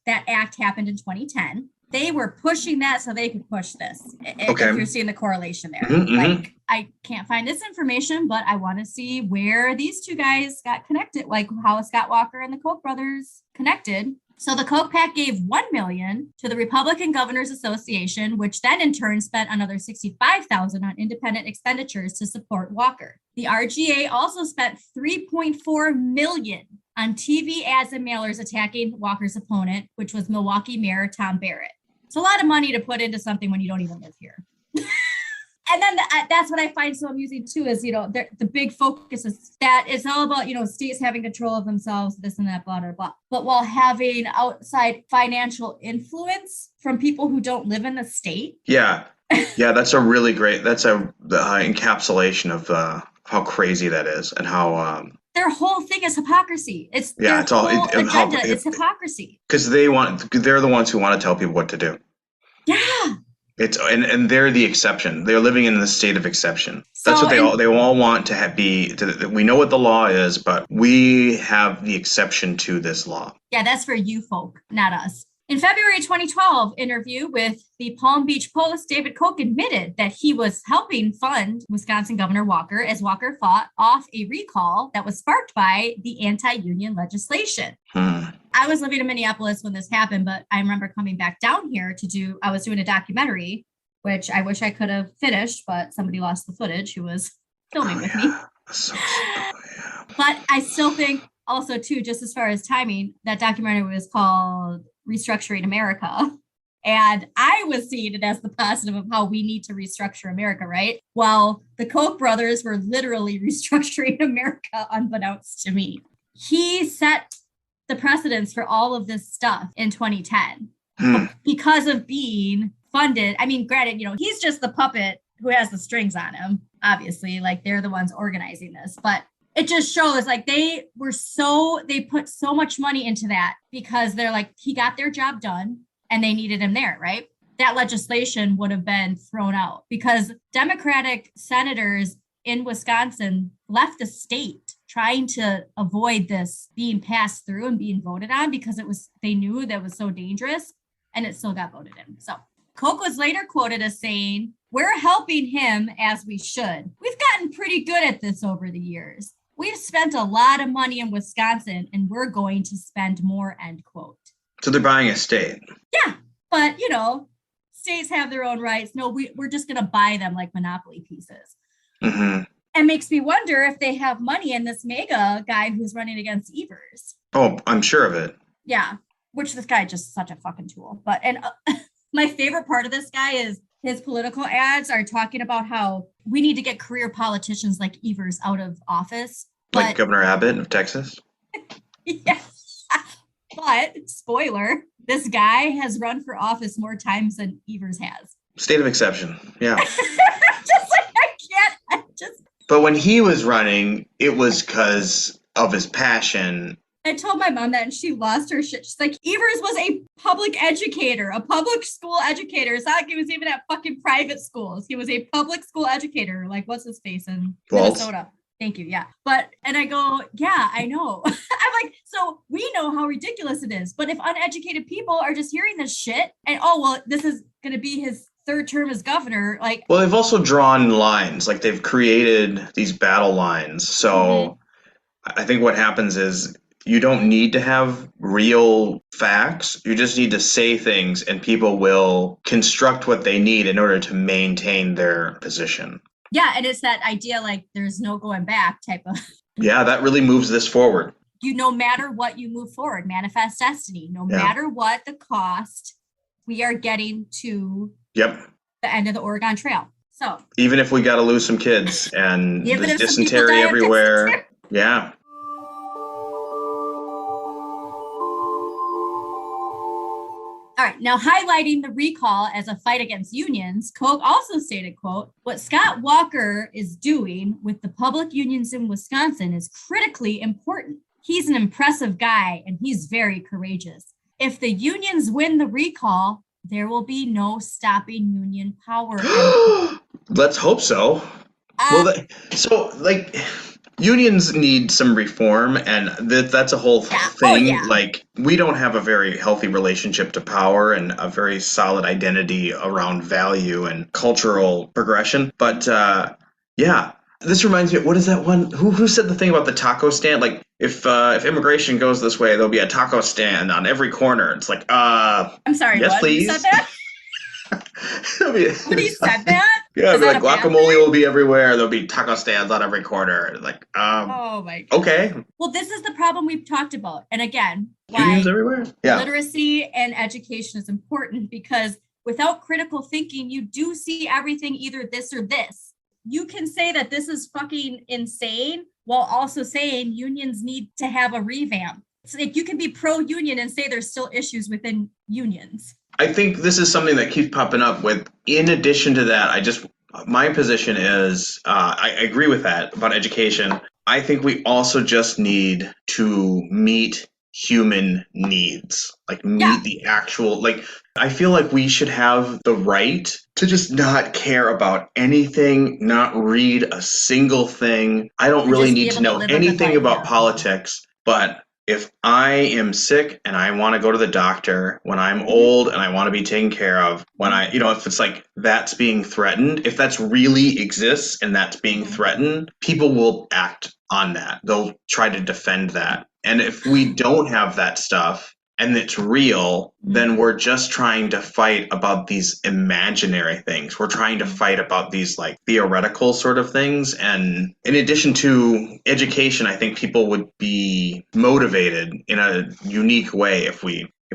that act happened in 2010. They were pushing that so they could push this. If you're seeing the correlation there. Like, I can't find this information, but I want to see where these 2 guys got connected, like how Scott Walker and the Koch brothers connected. So the Koch PAC gave $1 million to the Republican Governors Association, which then in turn spent another $65,000 on independent expenditures to support Walker. The RGA also spent $3.4 million on TV ads and mailers attacking Walker's opponent, which was Milwaukee Mayor Tom Barrett. It's a lot of money to put into something when you don't even live here. And then that's what I find so amusing too is, the big focus is that it's all about, states having control of themselves, this and that, blah, blah, blah. But while having outside financial influence from people who don't live in the state. Yeah. Yeah, that's a really great, that's the encapsulation of how crazy that is and how... their whole thing is hypocrisy. It's hypocrisy. Because they're the ones who want to tell people what to do. Yeah. And they're the exception. They're living in the state of exception. That's what they all want to be. We know what the law is, but we have the exception to this law. Yeah, that's for you folk, not us. In February 2012 interview with the Palm Beach Post, David Koch admitted that he was helping fund Wisconsin Governor Walker as Walker fought off a recall that was sparked by the anti-union legislation. I was living in Minneapolis when this happened, but I remember coming back down here I was doing a documentary, which I wish I could have finished, but somebody lost the footage who was filming with me. But I still think also too, just as far as timing, that documentary was called Restructuring America. And I was seeing it as the positive of how we need to restructure America, right? While the Koch brothers were literally restructuring America unbeknownst to me. He set the precedence for all of this stuff in 2010 because of being funded. I mean, granted, he's just the puppet who has the strings on him, obviously, like they're the ones organizing this, but it just shows like they put so much money into that because they're like, he got their job done and they needed him there, right? That legislation would have been thrown out because Democratic senators in Wisconsin left the state trying to avoid this being passed through and being voted on because they knew that was so dangerous and it still got voted in. So Koch was later quoted as saying, "We're helping him as we should. We've gotten pretty good at this over the years. We've spent a lot of money in Wisconsin and we're going to spend more," end quote. So they're buying a state. Yeah, but states have their own rights. No, we're just going to buy them like monopoly pieces. Mm-hmm. And makes me wonder if they have money in this mega guy who's running against Evers. Oh, I'm sure of it. Yeah, which this guy just such a fucking tool. But my favorite part of this guy is his political ads are talking about how we need to get career politicians like Evers out of office. Like Governor Abbott of Texas? Yeah. But, spoiler, this guy has run for office more times than Evers has. State of exception. Yeah. Just like But when he was running, it was because of his passion. I told my mom that and she lost her shit. She's like, Evers was a public educator, a public school educator. It's not like he was even at fucking private schools. He was a public school educator. Like, what's his face in Minnesota? Thank you. Yeah. And I go, yeah, I know. I'm like, so we know how ridiculous it is. But if uneducated people are just hearing this shit and, this is going to be his third term as governor, like. Well, they've also drawn lines, like they've created these battle lines. So I think what happens is you don't need to have real facts. You just need to say things and people will construct what they need in order to maintain their position. Yeah, and it's that idea like there's no going back type of. Yeah, that really moves this forward. No matter what you move forward, manifest destiny, no matter what the cost, we are getting to the end of the Oregon Trail. So even if we got to lose some kids and there's dysentery everywhere. Yeah. All right, now highlighting the recall as a fight against unions, Koch also stated, quote, "What Scott Walker is doing with the public unions in Wisconsin is critically important. He's an impressive guy and he's very courageous. If the unions win the recall, there will be no stopping union power." Let's hope so. Unions need some reform, and that's a whole thing. Oh, yeah. Like, we don't have a very healthy relationship to power and a very solid identity around value and cultural progression. But this reminds me, what is that one? Who said the thing about the taco stand? Like, if immigration goes this way, there'll be a taco stand on every corner. It's like, I'm sorry, yes, what? Who said please. that? It'll be, Somebody said that? yeah, Is it'll be that like a bad guacamole thing? will be everywhere. There'll be taco stands on every corner. Like, Oh my God. okay, Well, this is the problem we've talked about. And again, unions why everywhere. Yeah, literacy and education is important, because without critical thinking, you do see everything either this or this. You can say that this is fucking insane while also saying unions need to have a revamp. It's like you can be pro-union and say there's still issues within unions. I think this is something that keeps popping up. With in addition to that, my position is I agree with that about education. I think we also just need to meet human needs, like Yeah, meet the actual, like, I feel like we should have the right to just not care about anything, not read a single thing. I don't and really just be need to able to know live a good anything life. about Yeah. politics, but if I am sick and I want to go to the doctor, when I'm Mhm. old and I want to be taken care of, when if it's like that's being threatened, if that's really exists and that's being Mhm. threatened, people will act on that. They'll try to defend that. And if we don't have that stuff and it's real, then we're just trying to fight about these imaginary things. We're trying to fight about these like theoretical sort of things. And in addition to education, I think people would be motivated in a unique way if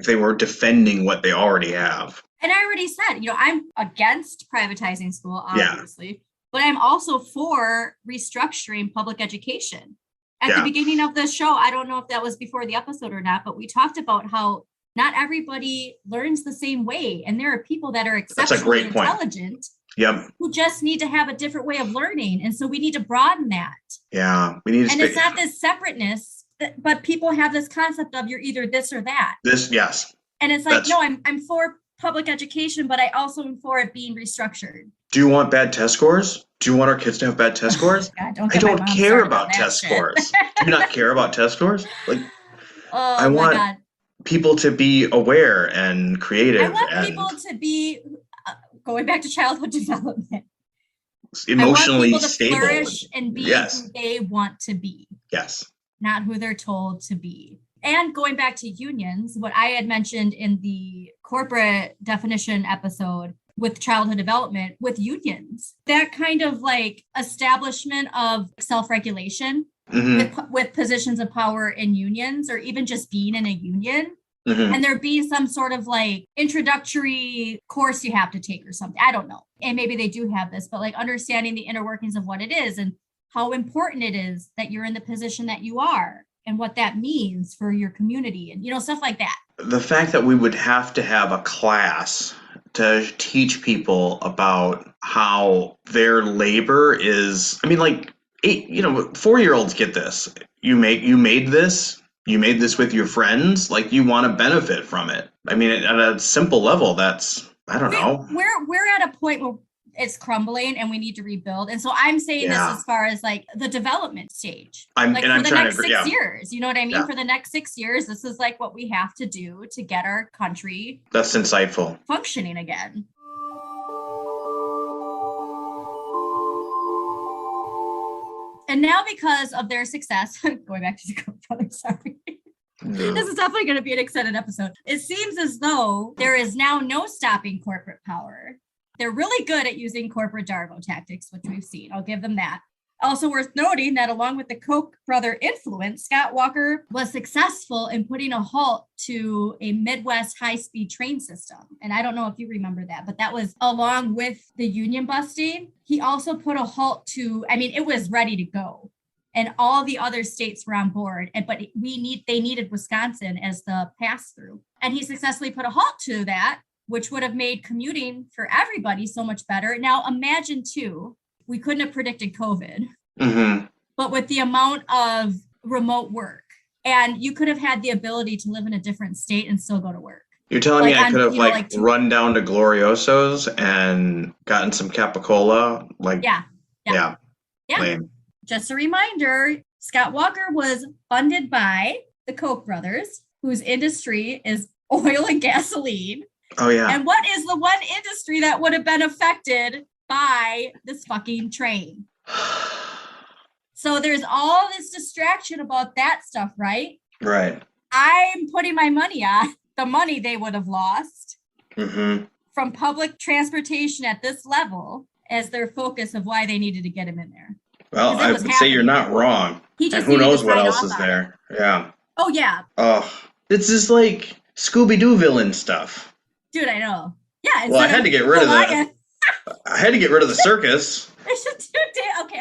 they were defending what they already have. And I already said, I'm against privatizing school, Yeah. obviously, but I'm also for restructuring public education. At the Yeah. beginning of the show, I don't know if that was before the episode or not, but we talked about how not everybody learns the same way. And there are people that are That's a exceptionally great point. intelligent Yep. who just need to have a different way of learning. And so we need to broaden that. Yeah. We need to And it's not this separateness, but people have this concept of you're either this or that. yes. And it's like, no, I'm for public education, but I also am for it being restructured. Do you want bad test scores? Do you want our kids to have bad test scores? God, I don't care about test scores. Do you not care about test scores? Like, I Oh my want God. people to be aware and creative I want and people to be, going back to childhood development, I want emotionally people to stable. flourish and be Yes. who they want to be, Yes. not who they're told to be. And going back to unions, what I had mentioned in the corporate definition episode with childhood development with unions, that kind of like establishment of self-regulation with positions of power in unions, or even just being in a union. And there be some sort of like introductory course you have to take or something. I don't know. And maybe they do have this, but like understanding the inner workings of what it is and how important it is that you're in the position that you are and what that means for your community and, stuff like that. The fact that we would have to have a class to teach people about how their labor is, I mean, like, 4-year-olds get this. You made this with your friends, like you want to benefit from it. I mean, at a simple level, that's, I don't know. We're at a point where it's crumbling and we need to rebuild. And so I'm saying this as far as like the development stage. I'm for trying the to next agree. 6 years, you know what I mean? Yeah. For the next 6 years, this is like what we have to do to get our country That's insightful. functioning again. And now, because of their success, going back to the Koch brothers, sorry. This is definitely going to be an extended episode. It seems as though there is now no stopping corporate power. They're really good at using corporate Darvo tactics, which we've seen. I'll give them that. Also worth noting that along with the Koch brother influence, Scott Walker was successful in putting a halt to a Midwest high-speed train system. And I don't know if you remember that, but that was along with the union busting. He also put a halt to, it was ready to go. And all the other states were on board, but they needed Wisconsin as the pass-through. And he successfully put a halt to that, which would have made commuting for everybody so much better. Now, imagine, too, we couldn't have predicted COVID, but with the amount of remote work, and you could have had the ability to live in a different state and still go to work. You're telling me I could have run down to Glorioso's and gotten some Capicola? Yeah. Lame. Just a reminder, Scott Walker was funded by the Koch brothers, whose industry is oil and gasoline. Oh, yeah. And what is the one industry that would have been affected by this fucking train? So there's all this distraction about that stuff, right? Right. I'm putting my money on the money they would have lost from public transportation at this level as their focus of why they needed to get him in there. Well, I would say you're not wrong. And who knows what else is there. Yeah. Oh, yeah. Oh, it's just like Scooby-Doo villain stuff. Dude, I know. Yeah. Well, I had to get rid of that. I had to get rid of the circus. I should do okay,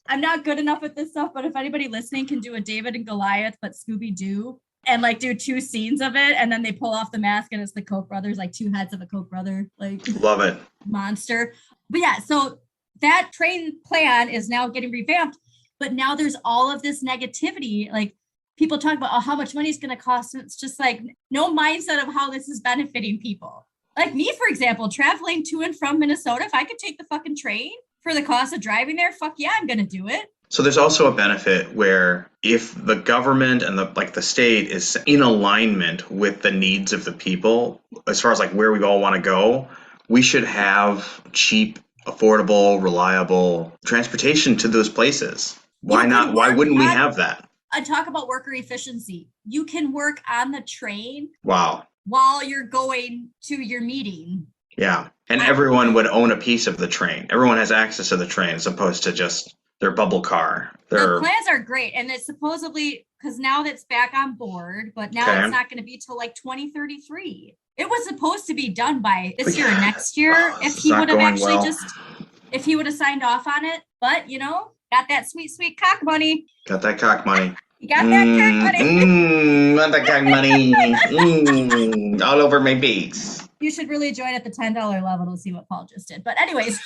I'm not good enough with this stuff, but if anybody listening can do a David and Goliath, but Scooby-Doo, and like do 2 scenes of it, and then they pull off the mask and it's the Koch brothers, like 2 heads of a Koch brother, like love it. Monster. But yeah, so that train plan is now getting revamped, but now there's all of this negativity. Like people talk about how much money it's going to cost, and it's just like no mindset of how this is benefiting people. Like me, for example, traveling to and from Minnesota, if I could take the fucking train for the cost of driving there, fuck yeah, I'm going to do it. So there's also a benefit where if the government and the state is in alignment with the needs of the people, as far as like where we all want to go, we should have cheap, affordable, reliable transportation to those places. Why not? Why wouldn't we have that? I talk about worker efficiency. You can work on the train. Wow. While you're going to your meeting. Yeah. And everyone would own a piece of the train. Everyone has access to the train as opposed to just their bubble car. The plans are great. And it's supposedly, because now that's back on board, but now it's not going to be till like 2033. It was supposed to be done by this year or next year if he would have actually if he would have signed off on it. But, got that sweet, sweet cock money. Got that cock money. You got that cock money. Got that cock money. All over my face. You should really join at the $10 level to see what Paul just did. But anyways.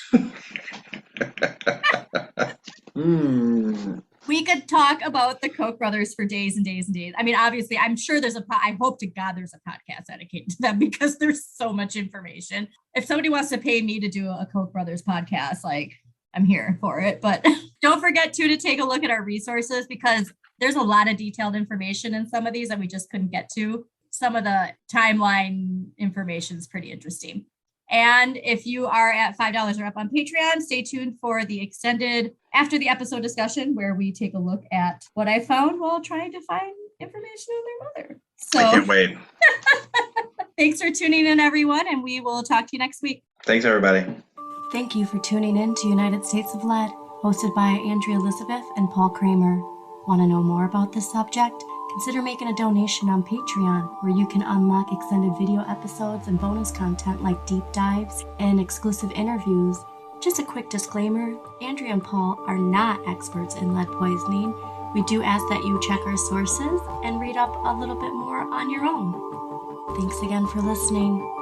We could talk about the Koch brothers for days and days and days. I mean, obviously, I'm sure I hope to God there's a podcast dedicated to them because there's so much information. If somebody wants to pay me to do a Koch brothers podcast, like I'm here for it. But don't forget to take a look at our resources because there's a lot of detailed information in some of these that we just couldn't get to. Some of the timeline information is pretty interesting. And if you are at $5 or up on Patreon, stay tuned for the extended after the episode discussion where we take a look at what I found while trying to find information on their mother. So I can't wait. Thanks for tuning in, everyone, and we will talk to you next week. Thanks, everybody. Thank you for tuning in to United States of Lead, hosted by Andrea Elizabeth and Paul Kramer. Want to know more about this subject? Consider making a donation on Patreon, where you can unlock extended video episodes and bonus content like deep dives and exclusive interviews. Just a quick disclaimer, Andrea and Paul are not experts in lead poisoning. We do ask that you check our sources and read up a little bit more on your own. Thanks again for listening.